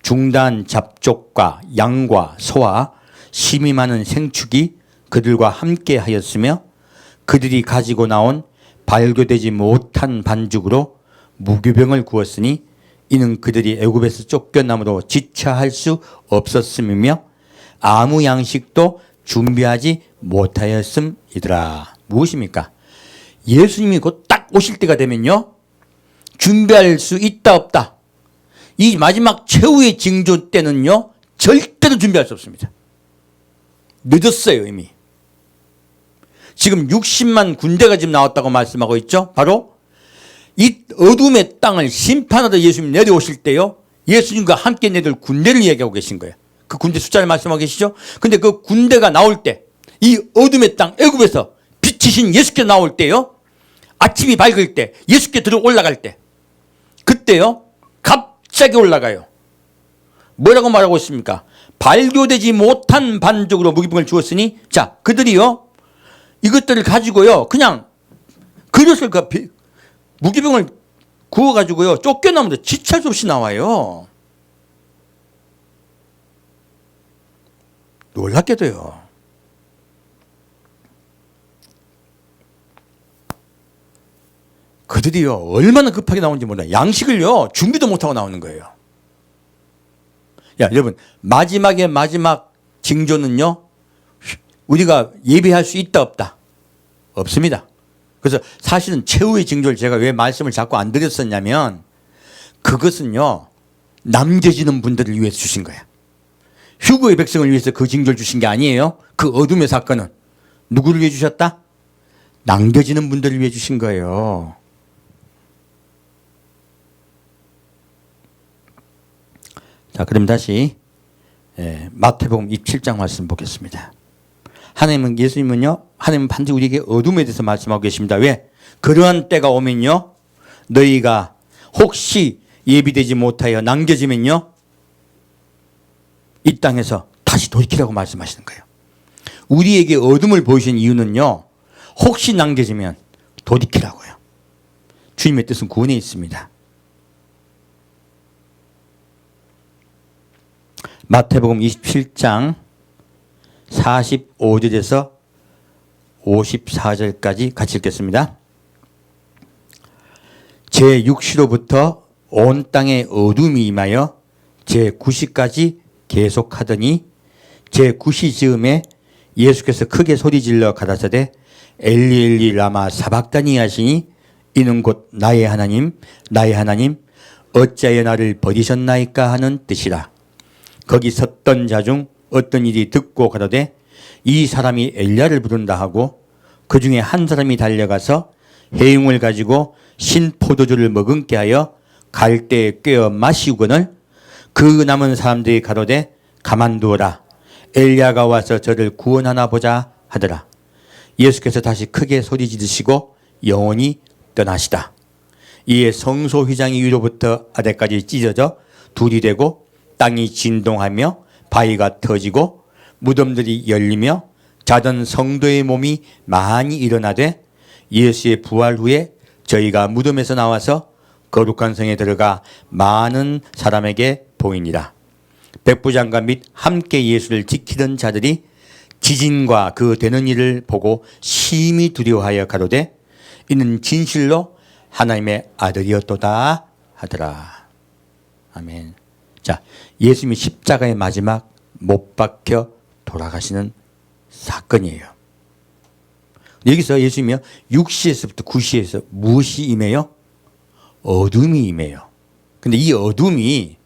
중단 잡족과 양과 소와 심이 많은 생축이 그들과 함께 하였으며 그들이 가지고 나온 발교되지 못한 반죽으로 무교병을 구웠으니 이는 그들이 애굽에서 쫓겨남으로 지체할 수 없었음이며 아무 양식도 준비하지 못하였음이더라. 무엇입니까? 예수님이 곧 딱 오실 때가 되면요, 준비할 수 있다 없다. 이 마지막 최후의 징조 때는요, 절대로 준비할 수 없습니다. 늦었어요. 이미. 지금 60만 군대가 지금 나왔다고 말씀하고 있죠. 바로 이 어둠의 땅을 심판하러 예수님 내려오실 때요, 예수님과 함께 내려올 군대를 얘기하고 계신 거예요. 그 군대 숫자를 말씀하고 계시죠. 근데 그 군대가 나올 때, 이 어둠의 땅 애굽에서 빛이신 예수께 나올 때요, 아침이 밝을 때, 예수께 들어 올라갈 때, 그때요 갑자기 올라가요. 뭐라고 말하고 있습니까? 발교되지 못한 반죽으로 무기병을 주었으니, 자, 그들이요 이것들을 가지고요 그냥 그릇을 무기병을 구워가지고요 쫓겨나면 지체할 수 없이 나와요. 놀랍게도요. 그들이요 얼마나 급하게 나오는지 몰라요. 양식을요 준비도 못하고 나오는 거예요. 야, 여러분, 마지막의 마지막 징조는요 우리가 예비할 수 있다 없다? 없습니다. 그래서 사실은 최후의 징조를 제가 왜 말씀을 자꾸 안 드렸었냐면, 그것은요 남겨지는 분들을 위해서 주신 거예요. 휴거의 백성을 위해서 그 징조를 주신 게 아니에요. 그 어둠의 사건은 누구를 위해 주셨다? 남겨지는 분들을 위해 주신 거예요. 자, 그럼 다시 마태복음 27장 말씀 보겠습니다. 하나님은, 예수님은요, 하나님은 반드시 우리에게 어둠에 대해서 말씀하고 계십니다. 왜? 그러한 때가 오면요, 너희가 혹시 예비되지 못하여 남겨지면요, 이 땅에서 다시 돌이키라고 말씀하시는 거예요. 우리에게 어둠을 보이신 이유는요, 혹시 남겨지면 돌이키라고요. 주님의 뜻은 구원에 있습니다. 마태복음 27장 45절에서 54절까지 같이 읽겠습니다. 제6시로부터 온 땅에 어둠이 임하여 제9시까지 계속하더니 제9시 즈음에 예수께서 크게 소리질러 가라사대 엘리 엘리 라마 사박다니 하시니 이는 곧 나의 하나님 나의 하나님 어찌하여 나를 버리셨나이까 하는 뜻이라. 거기 섰던 자 중 어떤 이들이 듣고 가로되 이 사람이 엘리야를 부른다 하고 그 중에 한 사람이 달려가서 해용을 가지고 신 포도주를 머금게 하여 갈대에 꿰어 마시고는 그 남은 사람들이 가로되 가만두어라 엘리야가 와서 저를 구원하나 보자 하더라. 예수께서 다시 크게 소리 지르시고 영원히 떠나시다. 이에 성소 휘장이 위로부터 아래까지 찢어져 둘이 되고 땅이 진동하며 바위가 터지고 무덤들이 열리며 자던 성도의 몸이 많이 일어나되 예수의 부활 후에 저희가 무덤에서 나와서 거룩한 성에 들어가 많은 사람에게 보이니라. 백부장과 및 함께 예수를 지키던 자들이 지진과 그 되는 일을 보고 심히 두려워하여 가로되 이는 진실로 하나님의 아들이었도다 하더라. 아멘. 자, 예수님이 십자가의 마지막 못 박혀 돌아가시는 사건이에요. 여기서 예수님이요 6시에서부터 9시에서 무엇이 임해요? 어둠이 임해요. 근데 이 어둠이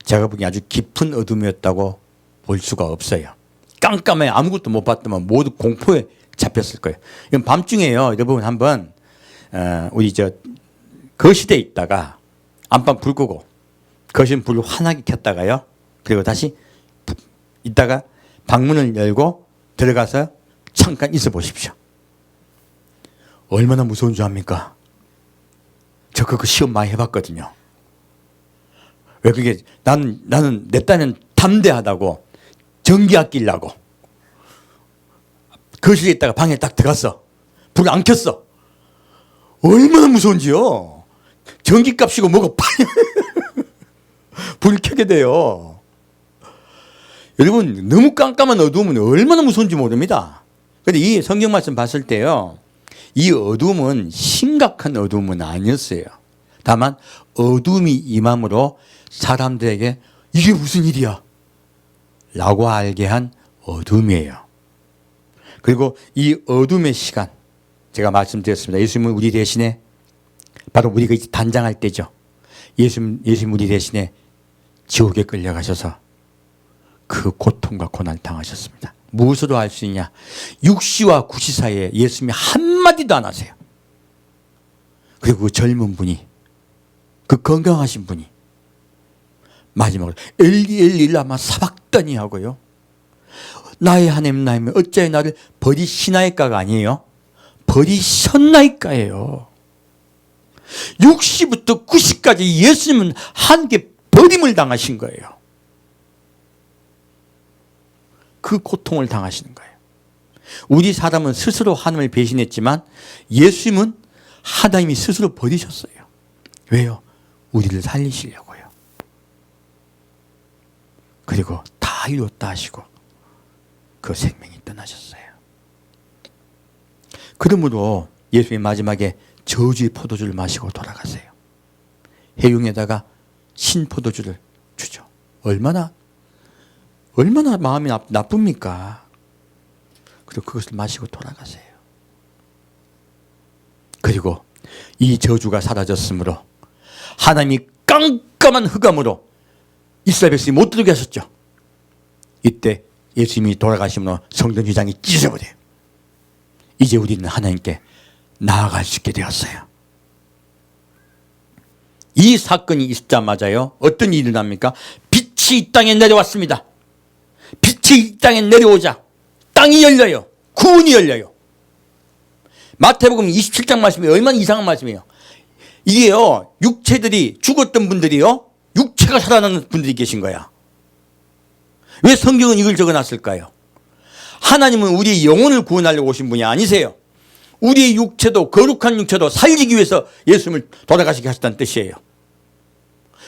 제가 보기엔 아주 깊은 어둠이었다고 볼 수가 없어요. 깜깜해 아무것도 못 봤더만 모두 공포에 잡혔을 거예요. 이건 밤중에요. 여러분 한번 우리 저 거실에 있다가 안방 불 끄고 거실 불을 환하게 켰다가요. 그리고 다시 있다가 방문을 열고 들어가서 잠깐 있어 보십시오. 얼마나 무서운 줄 압니까? 저 그거 시험 많이 해봤거든요. 왜 그게 나는 내 딴엔 담대하다고 전기 아끼려고 거실에 있다가 방에 딱 들어갔어. 불을 안 켰어. 얼마나 무서운지요. 전기값이고 뭐고 불을 켜게 돼요. 여러분 너무 깜깜한 어두움은 얼마나 무서운지 모릅니다. 그런데 이 성경 말씀 봤을 때요. 이 어둠은 심각한 어둠은 아니었어요. 다만 어둠이 임함으로 사람들에게 이게 무슨 일이야? 라고 알게 한 어둠이에요. 그리고 이 어둠의 시간 제가 말씀드렸습니다. 예수님은 우리 대신에 바로 우리가 이제 단장할 때죠. 예수님 우리 대신에 지옥에 끌려가셔서 그 고통과 고난을 당하셨습니다. 무엇으로 알 수 있냐? 6시와 9시 사이에 예수님이 한마디도 안 하세요. 그리고 그 젊은 분이 그 건강하신 분이 마지막으로 엘리 엘리 라마 사박다니 하고요. 나의 하나님 나의 어찌하여 나를 버리시나이까가 아니에요. 버리셨나이까예요. 6시부터 9시까지 예수님은 한게 버림을 당하신 거예요. 그 고통을 당하시는 거예요. 우리 사람은 스스로 하나님을 배신했지만 예수님은 하나님이 스스로 버리셨어요. 왜요? 우리를 살리시려고요. 그리고 다 이뤘다 하시고 그 생명이 떠나셨어요. 그러므로 예수님이 마지막에 저주의 포도주를 마시고 돌아가세요. 해흉에다가 신포도주를 주죠. 얼마나 마음이 나쁩니까? 그리고 그것을 마시고 돌아가세요. 그리고 이 저주가 사라졌으므로 하나님이 깜깜한 흑암으로 이스라엘 백성이 못 들어오게 하셨죠. 이때 예수님이 돌아가시므로 성전 휘장이 찢어버려요. 이제 우리는 하나님께 나아갈 수 있게 되었어요. 이 사건이 있자마자요 어떤 일이 일어납니까? 빛이 이 땅에 내려왔습니다. 빛이 이 땅에 내려오자 땅이 열려요. 구원이 열려요. 마태복음 27장 말씀이 얼마나 이상한 말씀이에요. 이게요 육체들이 죽었던 분들이요 육체가 살아나는 분들이 계신 거야. 왜 성경은 이걸 적어놨을까요? 하나님은 우리의 영혼을 구원하려고 오신 분이 아니세요. 우리의 육체도 거룩한 육체도 살리기 위해서 예수님을 돌아가시게 하셨다는 뜻이에요.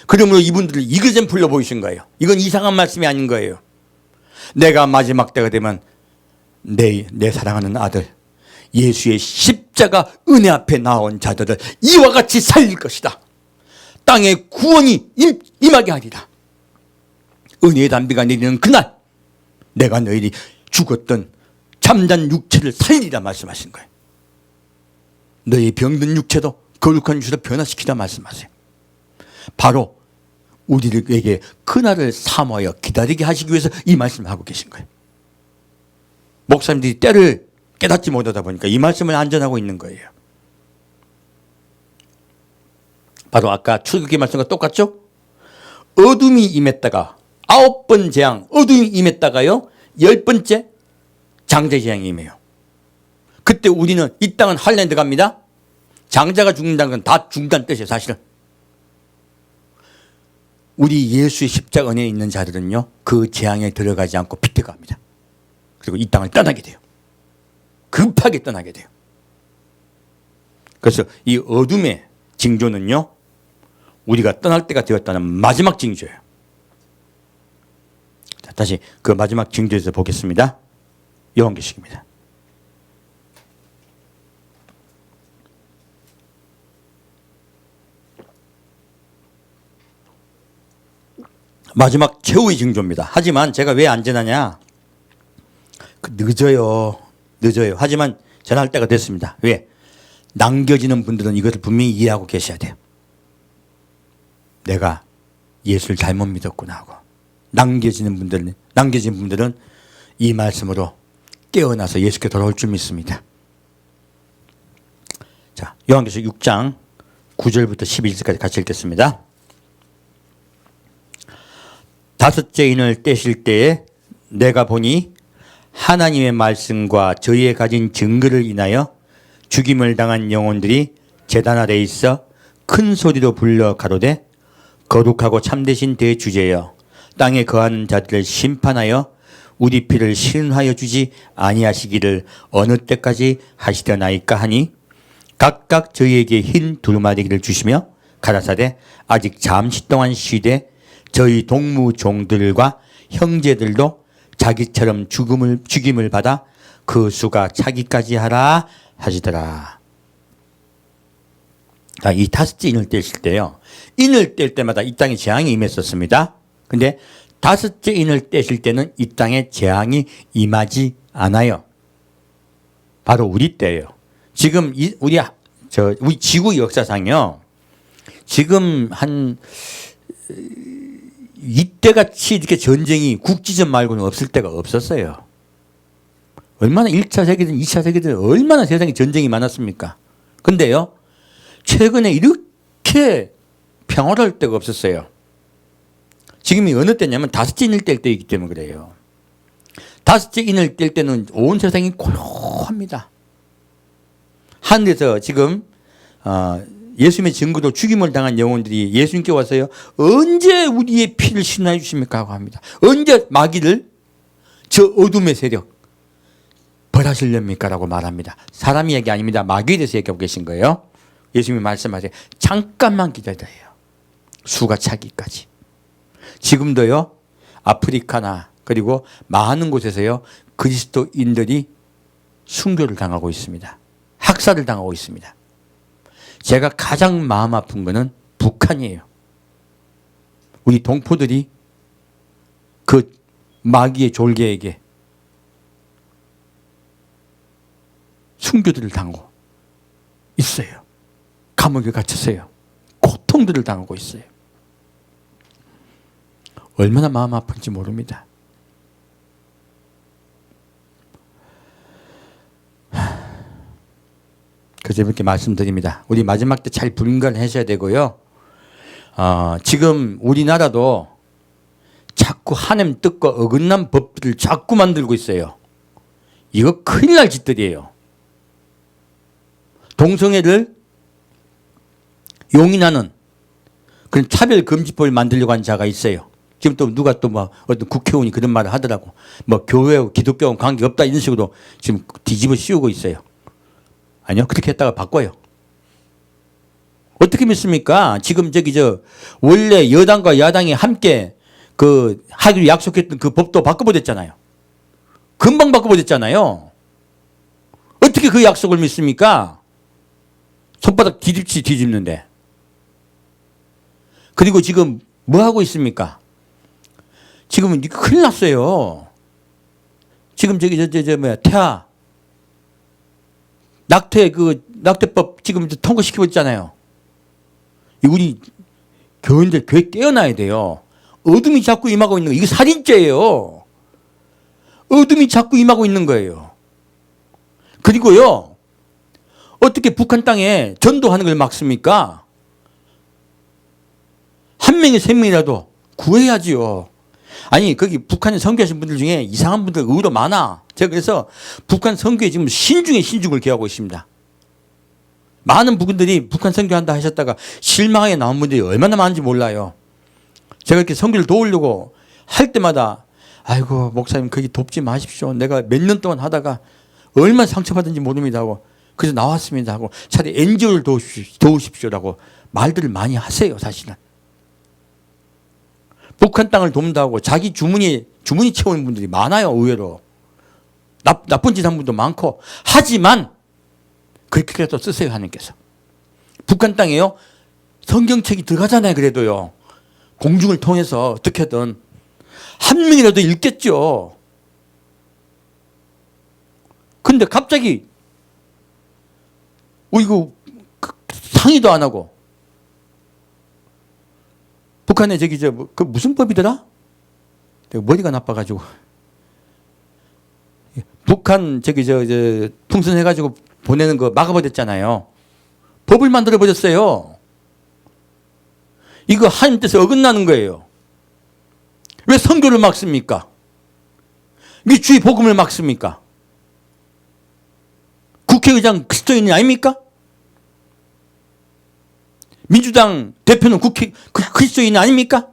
그러므로 이분들을 이그젠플로 보이신 거예요. 이건 이상한 말씀이 아닌 거예요. 내가 마지막 때가 되면 내 사랑하는 아들 예수의 십자가 은혜 앞에 나온 자들을 이와 같이 살릴 것이다. 땅에 구원이 임하게 하리라. 은혜의 담비가 내리는 그날 내가 너희들이 죽었던 잠잔 육체를 살리라 말씀하신 거예요. 너희 병든 육체도 거룩한 육체로 변화시키라 말씀하세요. 바로 우리에게 그날을 사모하여 기다리게 하시기 위해서 이 말씀을 하고 계신 거예요. 목사님들이 때를 깨닫지 못하다 보니까 이 말씀을 안전하고 있는 거예요. 바로 아까 출애굽기 말씀과 똑같죠? 어둠이 임했다가 9번 재앙, 어둠이 임했다가요 10번째 장제 재앙이 임해요. 그때 우리는 이 땅은 환란에 들어갑니다. 장자가 죽는다는 건 다 죽는다는 뜻이에요, 사실은. 우리 예수의 십자가 은혜에 있는 자들은요, 그 재앙에 들어가지 않고 비태갑니다. 그리고 이 땅을 떠나게 돼요. 급하게 떠나게 돼요. 그래서 이 어둠의 징조는요, 우리가 떠날 때가 되었다는 마지막 징조예요. 자, 다시 그 마지막 징조에서 보겠습니다. 요한계시록입니다. 마지막 최후의 징조입니다. 하지만 제가 왜 안 전하냐? 늦어요. 하지만 전할 때가 됐습니다. 왜? 남겨지는 분들은 이것을 분명히 이해하고 계셔야 돼요. 내가 예수를 잘못 믿었구나 하고. 남겨진 분들은 이 말씀으로 깨어나서 예수께 돌아올 줄 믿습니다. 자, 요한계시록 6장 9절부터 11절까지 같이 읽겠습니다. 다섯째 인을 떼실 때에 내가 보니 하나님의 말씀과 저희의 가진 증거를 인하여 죽임을 당한 영혼들이 제단 아래에 있어 큰 소리로 불러 가로되 거룩하고 참되신 대주제여 땅에 거하는 자들을 심판하여 우리 피를 신하여 주지 아니하시기를 어느 때까지 하시려나이까 하니 각각 저희에게 흰 두루마리기를 주시며 가라사대 아직 잠시 동안 쉬되 저희 동무 종들과 형제들도 자기처럼 죽임을 받아 그 수가 차기까지 하라 하시더라. 이 다섯째 인을 떼실 때요, 인을 뗄 때마다 이 땅에 재앙이 임했었습니다. 근데 다섯째 인을 떼실 때는 이 땅에 재앙이 임하지 않아요. 바로 우리 때예요. 지금 우리 지구 역사상요, 지금 한 이때같이 이렇게 전쟁이 국지전 말고는 없을 때가 없었어요. 얼마나 1차 세계든 2차 세계든 얼마나 세상에 전쟁이 많았습니까? 근데요, 최근에 이렇게 평화로울 때가 없었어요. 지금이 어느 때냐면 다섯째 인을 뗄 때이기 때문에 그래요. 다섯째 인을 뗄 때는 온 세상이 고요합니다. 하늘에서 지금 예수님의 증거로 죽임을 당한 영혼들이 예수님께 와서요, 언제 우리의 피를 신하여 주십니까? 하고 합니다. 언제 마귀를, 저 어둠의 세력 벌하시렵니까? 라고 말합니다. 사람 이야기 아닙니다. 마귀에 대해서 얘기하고 계신 거예요. 예수님이 말씀하세요. 잠깐만 기다려요. 수가 차기까지. 지금도요, 아프리카나 그리고 많은 곳에서요, 그리스도인들이 순교를 당하고 있습니다. 학살을 당하고 있습니다. 제가 가장 마음 아픈 거는 북한이에요. 우리 동포들이 그 마귀의 졸개에게 순교들을 당하고 있어요. 감옥에 갇혔어요. 고통들을 당하고 있어요. 얼마나 마음 아픈지 모릅니다. 그래서 이렇게 말씀드립니다. 우리 마지막 때 잘 분간하셔야 되고요. 지금 우리나라도 자꾸 하나님 뜻과 어긋난 법들을 자꾸 만들고 있어요. 이거 큰일 날 짓들이에요. 동성애를 용인하는 그런 차별금지법을 만들려고 한 자가 있어요. 지금 또 누가 또 뭐 어떤 국회의원이 그런 말을 하더라고. 뭐 교회하고 기독교하고 관계없다 이런 식으로 지금 뒤집어 씌우고 있어요. 아니요, 그렇게 했다가 바꿔요. 어떻게 믿습니까? 지금 원래 여당과 야당이 함께 하기로 약속했던 그 법도 바꿔버렸잖아요. 금방 바꿔버렸잖아요. 어떻게 그 약속을 믿습니까? 손바닥 뒤집는데. 그리고 지금 뭐 하고 있습니까? 지금은 큰일 났어요. 지금 태아 낙태법 지금 통과시키고 있잖아요. 우리 교인들 교회 깨어나야 돼요. 어둠이 자꾸 임하고 있는 거, 이거 살인죄예요. 어둠이 자꾸 임하고 있는 거예요. 그리고요, 어떻게 북한 땅에 전도하는 걸 막습니까? 한 명이 3명이라도 구해야지요. 아니, 거기 북한에 선교하신 분들 중에 이상한 분들 의외로 많아. 제가 그래서 북한 선교에 지금 신중에 신중을 기하고 있습니다. 많은 분들이 북한 선교한다 하셨다가 실망하게 나온 분들이 얼마나 많은지 몰라요. 제가 이렇게 선교를 도우려고 할 때마다 아이고 목사님 거기 돕지 마십시오. 내가 몇 년 동안 하다가 얼마나 상처받은지 모릅니다 하고 그래서 나왔습니다 하고 차라리 NGO를 도우십시오라고 말들을 많이 하세요. 사실은. 북한 땅을 돕는다고 자기 주머니 채우는 분들이 많아요. 의외로. 나쁜 짓 한 분도 많고 하지만 그렇게라도 쓰세요. 하나님께서. 북한 땅에요. 성경책이 들어가잖아요. 그래도요. 공중을 통해서 어떻게든 한 명이라도 읽겠죠. 근데 갑자기 이거 상의도 안 하고 북한에 저기 그 무슨 법이더라? 내가 머리가 나빠가지고 북한 저기 풍선해가지고 보내는 거 막아버렸잖아요. 법을 만들어 버렸어요. 이거 하나님 뜻에 어긋나는 거예요. 왜 선교를 막습니까? 왜 주의 복음을 막습니까? 국회의장 그리스도인이 아닙니까? 민주당 대표는 그리스도인이 아닙니까?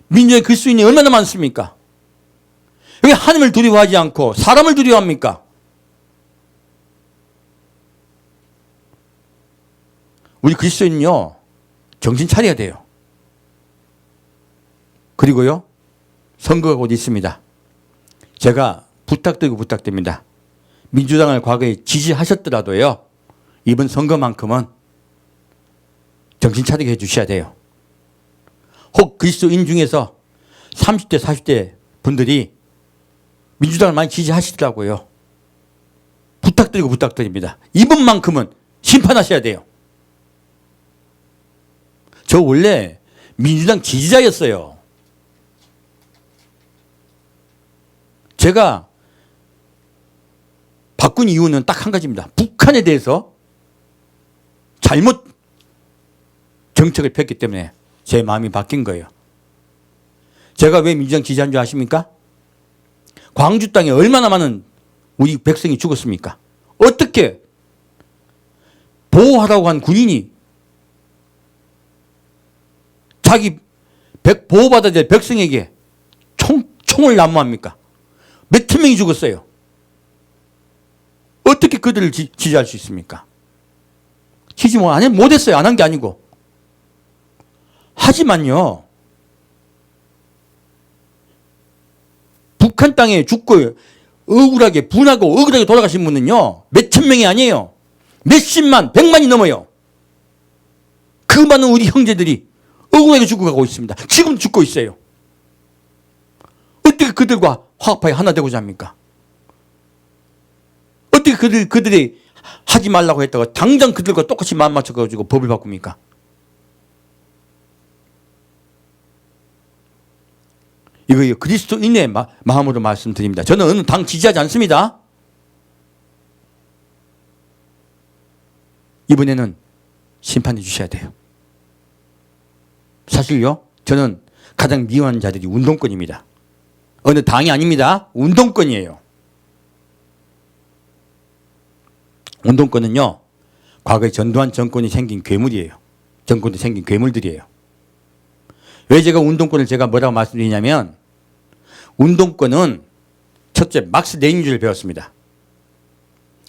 민주당의 그리스도인이 얼마나 많습니까? 왜 하나님을 두려워하지 않고 사람을 두려워합니까? 우리 그리스도인은요, 정신 차려야 돼요. 그리고요, 선거가 곧 있습니다. 제가 부탁드립니다. 민주당을 과거에 지지하셨더라도요, 이번 선거만큼은 정신 차리게 해주셔야 돼요. 혹 그리스도인 중에서 30대, 40대 분들이 민주당을 많이 지지하시더라고요. 부탁드립니다. 이번만큼은 심판하셔야 돼요. 저 원래 민주당 지지자였어요. 제가 바꾼 이유는 딱 한 가지입니다. 북한에 대해서 잘못 정책을 폈기 때문에 제 마음이 바뀐 거예요. 제가 왜 민주당 지지한 줄 아십니까? 광주 땅에 얼마나 많은 우리 백성이 죽었습니까? 어떻게 보호하라고 한 군인이 자기 보호받아야 될 백성에게 총을 난무합니까? 몇천 명이 죽었어요. 어떻게 그들을 지지할 수 있습니까? 지지 못했어요. 안 한 게 아니고. 하지만요, 북한 땅에 죽고 억울하게 분하고 억울하게 돌아가신 분은요, 몇천 명이 아니에요. 몇십만, 백만이 넘어요. 그 많은 우리 형제들이 억울하게 죽어가고 있습니다. 지금 죽고 있어요. 어떻게 그들과 화합하여 하나 되고자 합니까? 어떻게 그들이 하지 말라고 했다가 당장 그들과 똑같이 마음 맞춰가지고 법을 바꿉니까? 이거 그리스도인의 마음으로 말씀드립니다. 저는 어느 당 지지하지 않습니다. 이번에는 심판해 주셔야 돼요. 사실요, 저는 가장 미워하는 자들이 운동권입니다. 어느 당이 아닙니다. 운동권이에요. 운동권은요, 과거에 전두환 정권이 생긴 괴물이에요. 정권이 생긴 괴물들이에요. 왜 제가 운동권을 뭐라고 말씀드리냐면, 운동권은 첫째 막스 레닌주의를 배웠습니다.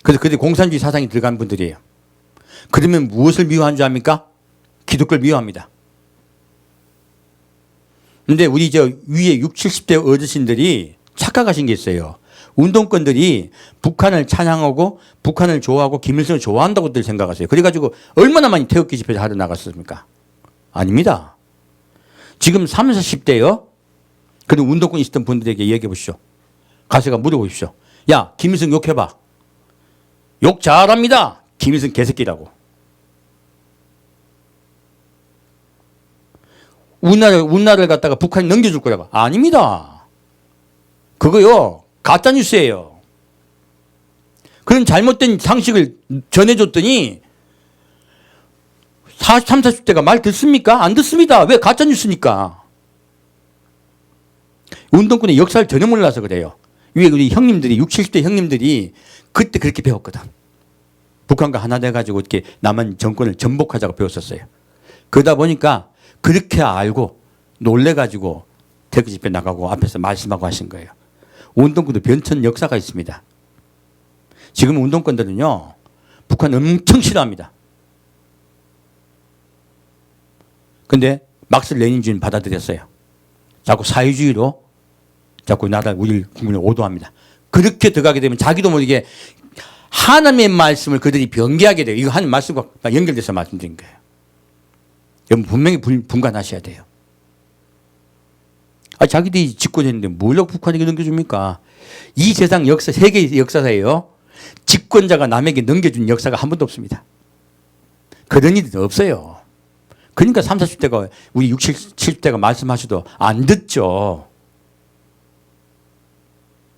그래서 그들이 공산주의 사상이 들어간 분들이에요. 그러면 무엇을 미워한 줄 압니까? 기독교를 미워합니다. 근데 우리 위에 60, 70대 어르신들이 착각하신 게 있어요. 운동권들이 북한을 찬양하고 북한을 좋아하고 김일성을 좋아한다고들 생각하세요. 그래가지고 얼마나 많이 태극기 집회를 하러 나갔습니까? 아닙니다. 지금 30, 40대요. 그런 운동권 있었던 분들에게 얘기해 보십시오. 가서가 물어보십시오. 야, 김일성 욕해봐. 욕 잘합니다. 김일성 개새끼라고. 우리나라를 갖다가 북한이 넘겨줄 거라고. 아닙니다. 그거요, 가짜뉴스예요. 그런 잘못된 상식을 전해줬더니 30, 40대가 말 듣습니까? 안 듣습니다. 왜? 가짜뉴스니까. 운동권의 역사를 전혀 몰라서 그래요. 위에 우리 형님들이 60, 70대 형님들이 그때 그렇게 배웠거든. 북한과 하나 돼가지고 이렇게 남한 정권을 전복하자고 배웠었어요. 그러다 보니까 그렇게 알고 놀래가지고 태극 집회 나가고 앞에서 말씀하고 하신 거예요. 운동권도 변천 역사가 있습니다. 지금 운동권들은요, 북한 엄청 싫어합니다. 근데 막스 레닌주의는 받아들였어요. 자꾸 사회주의로 자꾸 나라 우리 국민을 오도합니다. 그렇게 들어가게 되면 자기도 모르게 하나님의 말씀을 그들이 변개하게 돼요. 이거 하나님 말씀과 연결돼서 말씀드린 거예요. 여러분 분명히 분간하셔야 돼요. 자기들이 집권했는데 뭘로 북한에게 넘겨줍니까? 이 세상 역사, 세계 역사사예요. 집권자가 남에게 넘겨준 역사가 한 번도 없습니다. 그런 일이 없어요. 그러니까 30, 40대가 우리 60, 70대가 말씀하셔도 안 듣죠.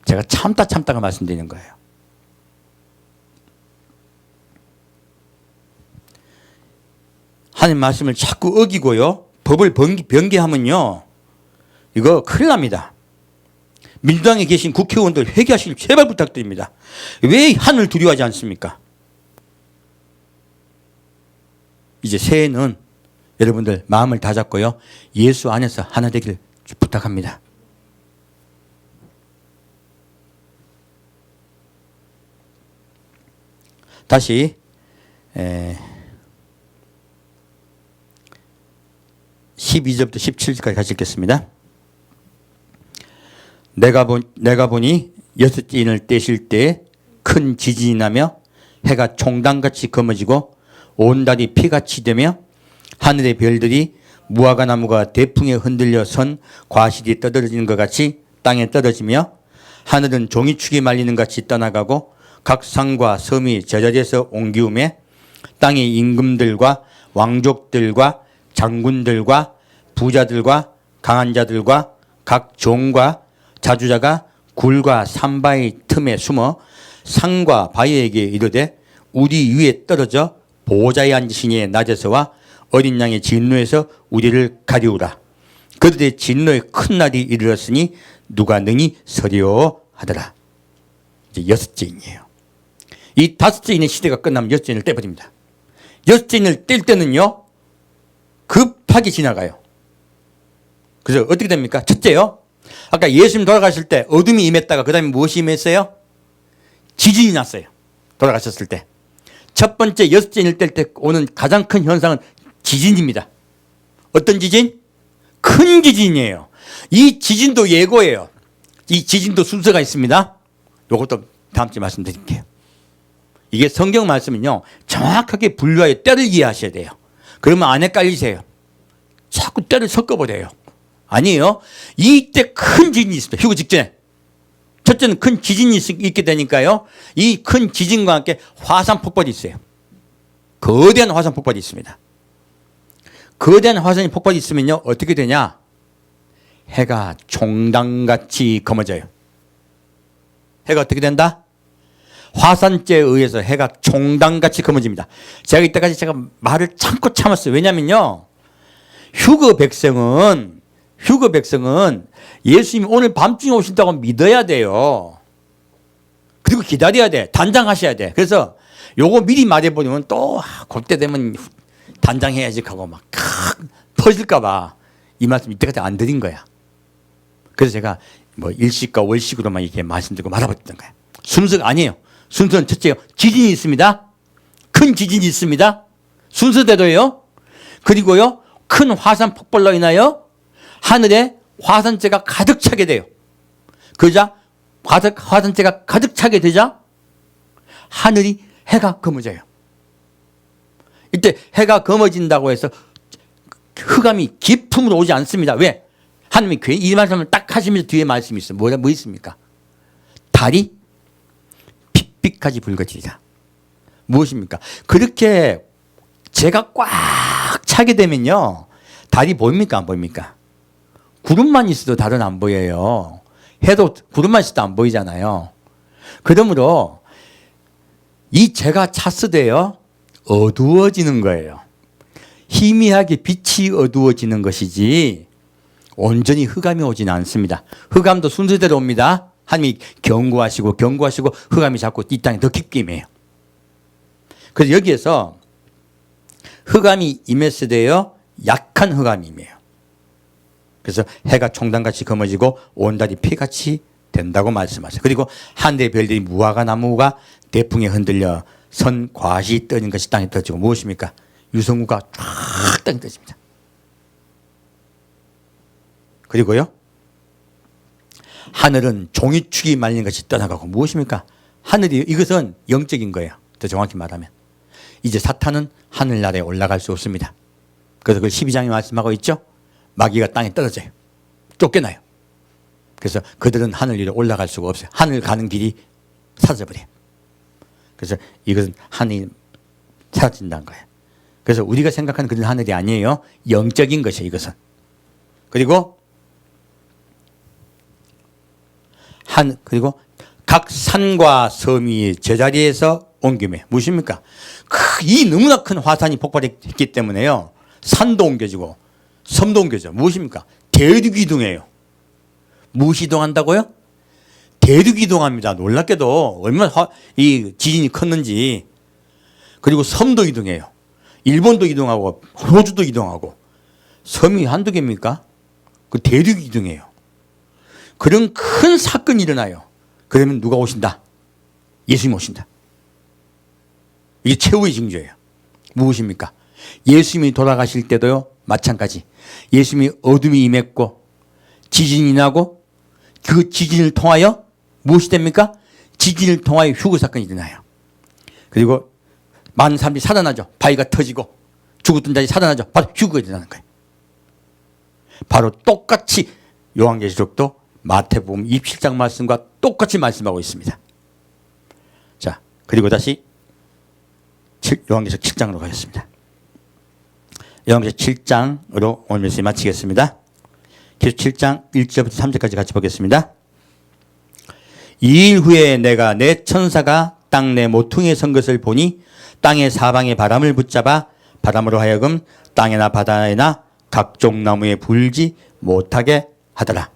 제가 참다가 말씀드리는 거예요. 하나님 말씀을 자꾸 어기고요. 법을 변개하면요. 이거 큰일 납니다. 민주당에 계신 국회의원들 회개하시길 제발 부탁드립니다. 왜 하늘 두려워하지 않습니까? 이제 새해는 여러분들 마음을 다잡고요. 예수 안에서 하나 되기를 부탁합니다. 다시 12절부터 17절까지 같이 읽겠습니다. 내가 보니 여섯째 인을 떼실 때 큰 지진이 나며 해가 총당같이 검어지고 온 달이 피같이 되며 하늘의 별들이 무화과 나무가 대풍에 흔들려 선 과실이 떠들어지는 것 같이 땅에 떨어지며 하늘은 종이축이 말리는 같이 떠나가고 각 산과 섬이 제자리에서 옮기우매 땅의 임금들과 왕족들과 장군들과 부자들과 강한 자들과 각 종과 자주자가 굴과 산바의 틈에 숨어 산과 바위에게 이르되 우리 위에 떨어져 보좌에 앉으시니 낮에서와 어린 양의 진노에서 우리를 가리우라. 그들의 진노의 큰 날이 이르렀으니 누가 능히 서리오 하더라. 이제 여섯째 인이에요. 이 다섯째 인의 시대가 끝나면 여섯째 인을 떼버립니다. 여섯째 인을 뗄 때는요, 급하게 지나가요. 그래서 어떻게 됩니까? 첫째요, 아까 예수님 돌아가실 때 어둠이 임했다가 그 다음에 무엇이 임했어요? 지진이 났어요. 돌아가셨을 때. 첫 번째 여섯째 인을 뗄 때 오는 가장 큰 현상은 지진입니다. 어떤 지진? 큰 지진이에요. 이 지진도 예고예요. 이 지진도 순서가 있습니다. 이것도 다음 주에 말씀드릴게요. 이게 성경 말씀은요, 정확하게 분류하여 때를 이해하셔야 돼요. 그러면 안 헷갈리세요. 자꾸 때를 섞어버려요. 아니에요. 이때 큰 지진이 있습니다. 휴거 직전에. 첫째는 큰 지진이 있게 되니까요, 이 큰 지진과 함께 화산 폭발이 있어요. 거대한 화산 폭발이 있습니다. 거대한 화산이 폭발이 있으면요, 어떻게 되냐? 해가 종당같이 검어져요. 해가 어떻게 된다? 화산재에 의해서 해가 종당같이 검어집니다. 제가 이때까지 말을 참고 참았어요. 왜냐면요, 휴거 백성은 예수님이 오늘 밤중에 오신다고 믿어야 돼요. 그리고 기다려야 돼. 단장하셔야 돼. 그래서 요거 미리 말해버리면 또 그때 되면 단장해야지 하고 막 터질까봐 이 말씀 이때까지 안 드린 거야. 그래서 제가 뭐 일식과 월식으로만 이렇게 말씀드리고 말아버렸던 거야. 순서가 아니에요. 순서는 첫째요, 지진이 있습니다. 큰 지진이 있습니다. 순서대로요. 그리고요, 큰 화산 폭발로 인하여 하늘에 화산재가 가득 차게 돼요. 그러자 화산재가 가득 차게 되자 하늘이 해가 검어져요. 이때 해가 검어진다고 해서 흑암이 깊음으로 오지 않습니다. 왜? 하나님이 이 말씀을 딱 하시면서 뒤에 말씀이 있어요. 뭐 있습니까? 달이 빛빛까지 붉어지리라. 무엇입니까? 그렇게 재가 꽉 차게 되면요, 달이 보입니까? 안 보입니까? 구름만 있어도 달은 안 보여요. 해도 구름만 있어도 안 보이잖아요. 그러므로 이 재가 찼으되요, 어두워지는 거예요. 희미하게 빛이 어두워지는 것이지 온전히 흑암이 오지는 않습니다. 흑암도 순서대로 옵니다. 하나님이 경고하시고 흑암이 자꾸 이 땅에 더 깊게 임해요. 그래서 여기에서 흑암이 임했을 때요 약한 흑암임이에요. 그래서 해가 총단같이 검어지고 온 달이 피같이 된다고 말씀하세요. 그리고 하늘의 별들이 무화과 나무가 대풍에 흔들려 선 과시 떠는 것이 땅에 떨어지고 무엇입니까? 유성우가 쫙 땅에 떨어집니다. 그리고요 하늘은 종이축이 말린 것이 떠나가고 무엇입니까? 하늘이 이것은 영적인 거예요. 더 정확히 말하면 이제 사탄은 하늘나라에 올라갈 수 없습니다. 그래서 그 12장에 말씀하고 있죠. 마귀가 땅에 떨어져요. 쫓겨나요. 그래서 그들은 하늘 위로 올라갈 수가 없어요. 하늘 가는 길이 사라져버려요. 그래서 이것은 하늘이 사라진다는 거예요. 그래서 우리가 생각하는 그런 하늘이 아니에요. 영적인 것이에요. 이것은. 그리고 그리고 각 산과 섬이 제자리에서 옮김에 무엇입니까? 이 너무나 큰 화산이 폭발했기 때문에요. 산도 옮겨지고 섬도 옮겨져. 무엇입니까? 대륙이동해요. 무엇이 이동한다고요? 대륙이동합니다. 놀랍게도 얼마나 이 지진이 컸는지. 그리고 섬도 이동해요. 일본도 이동하고 호주도 이동하고. 섬이 한두 개입니까? 그 대륙이 이동해요. 그런 큰 사건이 일어나요. 그러면 누가 오신다? 예수님 오신다. 이게 최후의 징조예요. 무엇입니까? 예수님이 돌아가실 때도요 마찬가지. 예수님이 어둠이 임했고 지진이 나고 그 지진을 통하여 무엇이 됩니까? 지진을 통하여 휴거 사건이 일어나요. 그리고 많은 사람들이 살아나죠. 바위가 터지고 죽었던 자들이 살아나죠. 바로 휴거가 일어나는 거예요. 바로 똑같이 요한계시록도 마태복음 27장 말씀과 똑같이 말씀하고 있습니다. 자, 그리고 다시 요한계시록 7장으로 가겠습니다. 요한계시록 7장으로 오늘 말씀 마치겠습니다. 계시록 7장 1절부터 3절까지 같이 보겠습니다. 2일 후에 내가 내 천사가 땅 내 모퉁이에 선 것을 보니 땅의 사방에 바람을 붙잡아 바람으로 하여금 땅에나 바다에나 각종 나무에 불지 못하게 하더라.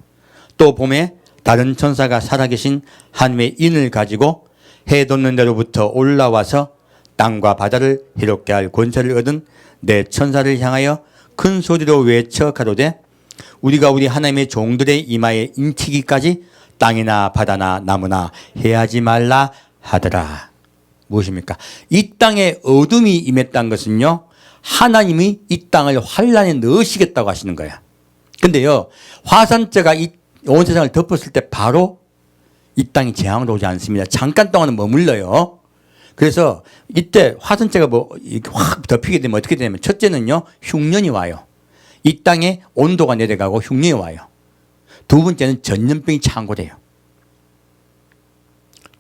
또 봄에 다른 천사가 살아계신 하늘의 인을 가지고 해 돋는 데로부터 올라와서 땅과 바다를 해롭게 할 권세를 얻은 내 천사를 향하여 큰 소리로 외쳐 가로되 우리가 우리 하나님의 종들의 이마에 인치기까지 땅이나 바다나 나무나 해하지 말라 하더라. 무엇입니까? 이 땅에 어둠이 임했다는 것은요 하나님이 이 땅을 환란에 넣으시겠다고 하시는 거야. 근데요 화산재가 온 세상을 덮었을 때 바로 이 땅이 재앙으로 오지 않습니다. 잠깐 동안은 머물러요. 그래서 이때 화산재가 이렇게 확 덮이게 되면 어떻게 되냐면 첫째는요 흉년이 와요. 이 땅에 온도가 내려가고 흉년이 와요. 두 번째는 전염병이 창궐해요.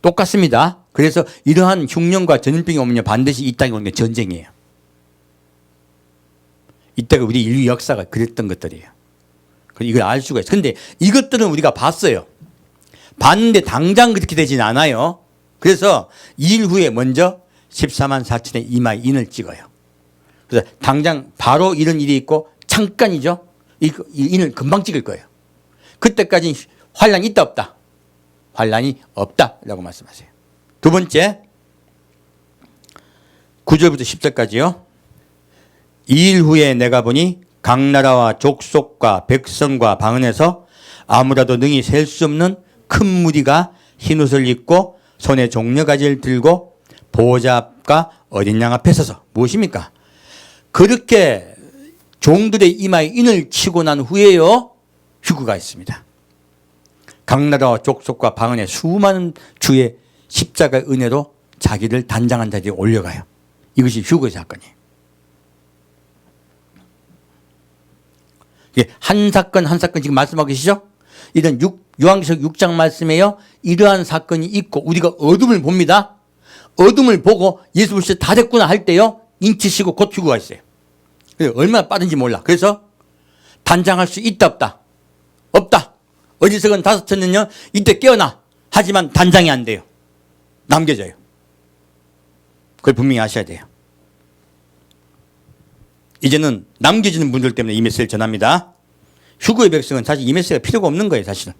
똑같습니다. 그래서 이러한 흉년과 전염병이 오면 반드시 이 땅에 오는 게 전쟁이에요. 이때가 우리 인류 역사가 그랬던 것들이에요. 이걸 알 수가 있어요. 그런데 이것들은 우리가 봤어요. 봤는데 당장 그렇게 되진 않아요. 그래서 2일 후에 먼저 14만 4천의 이마에 인을 찍어요. 그래서 당장 바로 이런 일이 있고 잠깐이죠. 이 인을 금방 찍을 거예요. 그때까지 환란이 있다 없다? 환란이 없다라고 말씀하세요. 두 번째 9절부터 10절까지요. 2일 후에 내가 보니 각 나라와 족속과 백성과 방언에서 아무라도 능히 셀 수 없는 큰 무리가 흰옷을 입고 손에 종려가지를 들고 보호자 앞과 어린 양 앞에 서서 무엇입니까? 그렇게 종들의 이마에 인을 치고 난 후에요 휴거가 있습니다. 각 나라와 족속과 방언에 수많은 주의 십자가의 은혜로 자기를 단장한 자리에 올려가요. 이것이 휴거의 사건이에요. 한 사건 한 사건 지금 말씀하고 계시죠? 이런 요한계시록 6장 말씀에요. 이러한 사건이 있고 우리가 어둠을 봅니다. 어둠을 보고 예수 그리스도 다 됐구나 할 때요. 인치시고 곧 휴거가 있어요. 얼마나 빠른지 몰라. 그래서 단장할 수 있다 없다? 없다. 어리석은 다섯천년요. 이때 깨어나. 하지만 단장이 안 돼요. 남겨져요. 그걸 분명히 아셔야 돼요. 이제는 남겨지는 분들 때문에 이 메시지를 전합니다. 휴거의 백성은 사실 이 메시지가 필요가 없는 거예요. 사실은.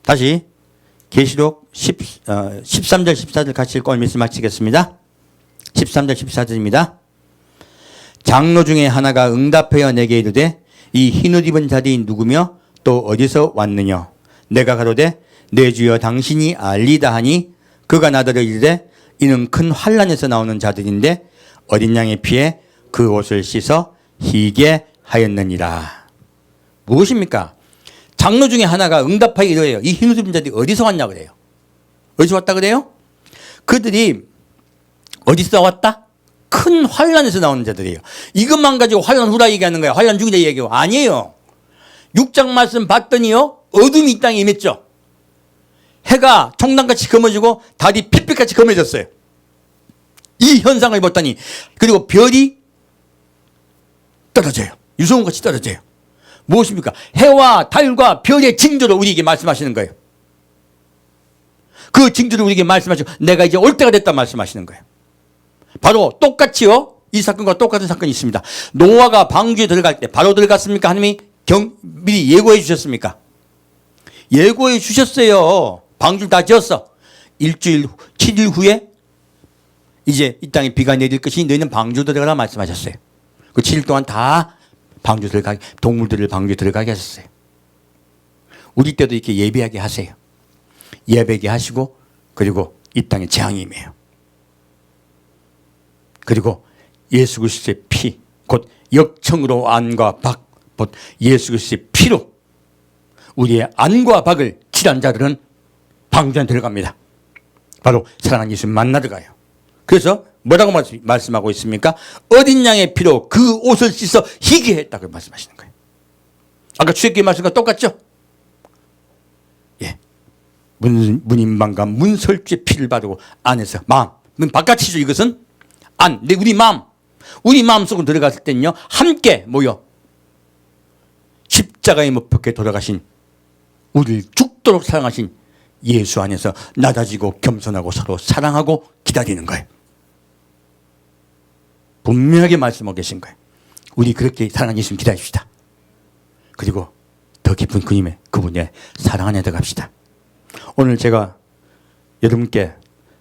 다시 계시록 13절 14절 같이 읽고 메시지 마치겠습니다. 13절 14절입니다. 장로 중에 하나가 응답하여 내게 이르되 이 흰옷 입은 자들이 누구며 또 어디서 왔느냐. 내가 가로되 내 주여 당신이 알리다 하니 그가 나더러 이르되 이는 큰 환난에서 나오는 자들인데 어린 양의 피에 그 옷을 씻어 희게 하였느니라. 무엇입니까? 장로 중에 하나가 응답하여 이래요. 이 흰옷 입은 자들이 어디서 왔냐 그래요. 어디서 왔다 그래요? 그들이 어디서 왔다? 큰 환난에서 나오는 자들이에요. 이것만 가지고 환난 후라 얘기하는 거야. 환난 중이다 얘기하고. 아니에요. 6장 말씀 봤더니요. 어둠이 이 땅에 임했죠. 해가 청당같이 검어지고 달이 핏빛같이 검어졌어요. 이 현상을 봤더니 그리고 별이 떨어져요. 유성같이 떨어져요. 무엇입니까? 해와 달과 별의 징조를 우리에게 말씀하시는 거예요. 그 징조를 우리에게 말씀하시고 내가 이제 올 때가 됐다 말씀하시는 거예요. 바로 똑같이요. 이 사건과 똑같은 사건이 있습니다. 노아가 방주에 들어갈 때 바로 들어갔습니까? 하나님이 미리 예고해 주셨습니까? 예고해 주셨어요. 방주를 다 지었어. 일주일 7일 후에 이제 이 땅에 비가 내릴 것이니 너희는 방주 들어가라 말씀하셨어요. 그 7일 동안 다 방주 들어가게, 동물들을 방주에 들어가게 하셨어요. 우리 때도 이렇게 예배하게 하세요. 예배하게 하시고 그리고 이 땅에 재앙이 임해요. 그리고 예수 그리스도의 피, 곧 역청으로 안과 박, 곧 예수 그리스도의 피로 우리의 안과 박을 칠한 자들은 방주에 들어갑니다. 바로 사랑하는 예수 만나러 가요. 그래서 뭐라고 말씀하고 있습니까? 어린 양의 피로 그 옷을 씻어 희게 했다고 말씀하시는 거예요. 아까 주님께 말씀과 똑같죠? 예. 문인방과 문설주의 피를 바르고 안에서 마음, 바깥이죠 이것은? 안, 우리 마음 속으로 들어갔을 때는요, 함께 모여 십자가에 못 박혀 돌아가신 우리를 죽도록 사랑하신 예수 안에서 낮아지고 겸손하고 서로 사랑하고 기다리는 거예요. 분명하게 말씀하고 계신 거예요. 우리 그렇게 사랑하는 예수님 기다립시다. 그리고 더 깊은 그분의 사랑 안에 들어갑시다. 오늘 제가 여러분께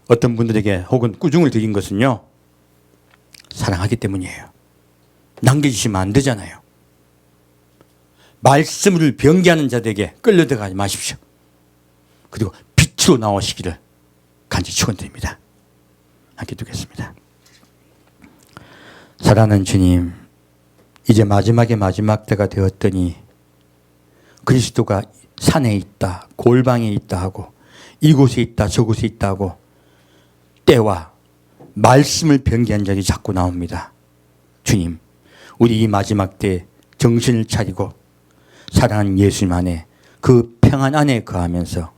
어떤 분들에게 혹은 꾸중을 드린 것은요, 사랑하기 때문이에요. 남겨주시면 안 되잖아요. 말씀을 변개하는 자들에게 끌려들어가지 마십시오. 그리고 빛으로 나오시기를 간절히 축원드립니다. 함께 두겠습니다. 사랑하는 주님, 이제 마지막의 마지막 때가 되었더니 그리스도가 산에 있다, 골방에 있다 하고 이곳에 있다, 저곳에 있다 하고 때와 말씀을 변개한 자들이 자꾸 나옵니다. 주님, 우리 이 마지막 때 정신을 차리고 사랑하는 예수님 안에 그 평안 안에 거하면서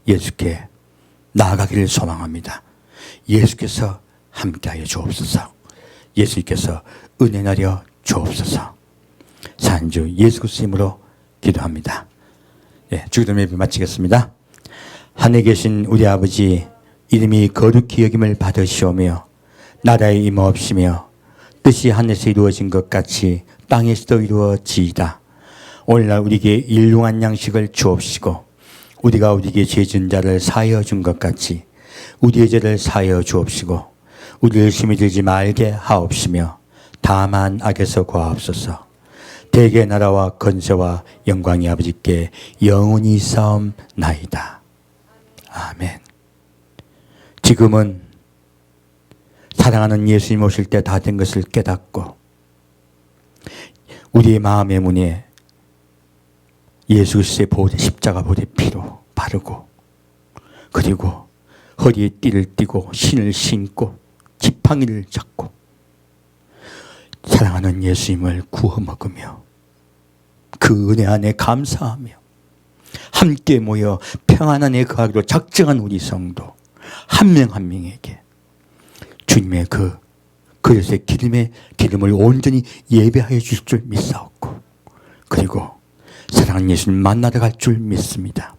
예수께 나아가기를 소망합니다. 예수께서 함께하여 주옵소서. 예수님께서 은혜 나려 주옵소서. 산주 예수 그리스도 이름으로 기도합니다. 예, 주기도 예배 마치겠습니다. 하늘에 계신 우리 아버지, 이름이 거룩히 여김을 받으시오며 나라의 임하옵시며 뜻이 하늘에서 이루어진 것 같이 땅에서도 이루어지이다. 오늘날 우리에게 일용할 양식을 주옵시고 우리가 우리에게 죄 지은 자를 사하여 준 것 같이 우리의 죄를 사하여 주옵시고 우리를 심히 들지 말게 하옵시며 다만 악에서 구하옵소서. 대개 나라와 건세와 영광이 아버지께 영원히 싸움나이다. 아멘. 지금은 사랑하는 예수님 오실 때 다 된 것을 깨닫고 우리의 마음의 문에 예수 그리스도의 보혈, 십자가 보혈의 피로 바르고 그리고 허리에 띠를 띠고 신을 신고 지팡이를 잡고 사랑하는 예수님을 구워 먹으며 그 은혜 안에 감사하며 함께 모여 평안 안에 거하기로 작정한 우리 성도 한 명 한 명에게 주님의 그 그릇의 기름을 온전히 예배하여 주실 줄 믿사옵고 그리고 사랑하는 예수님 만나러 갈 줄 믿습니다.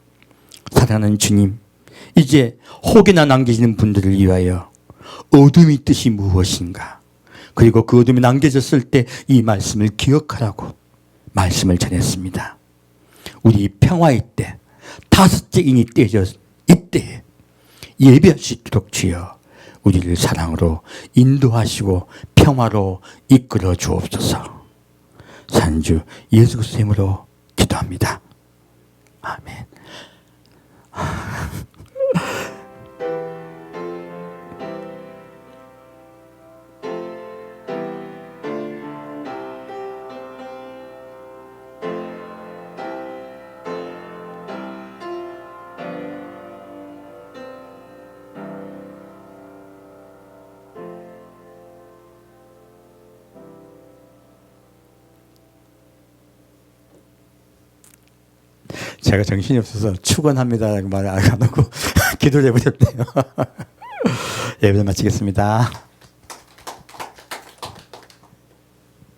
사랑하는 주님, 이제 혹이나 남겨지는 분들을 위하여 어둠의 뜻이 무엇인가, 그리고 그 어둠이 남겨졌을 때 이 말씀을 기억하라고 말씀을 전했습니다. 우리 평화의 때, 다섯째 인이 떼져 이때에 예배할 수 있도록 주여 우리를 사랑으로 인도하시고 평화로 이끌어 주옵소서. 산주 예수 그리스도의 이름으로 기도합니다. 아멘. 제가 정신이 없어서 축원합니다라고 말을 안 하고 기도를 해버렸네요. 예배를 마치겠습니다.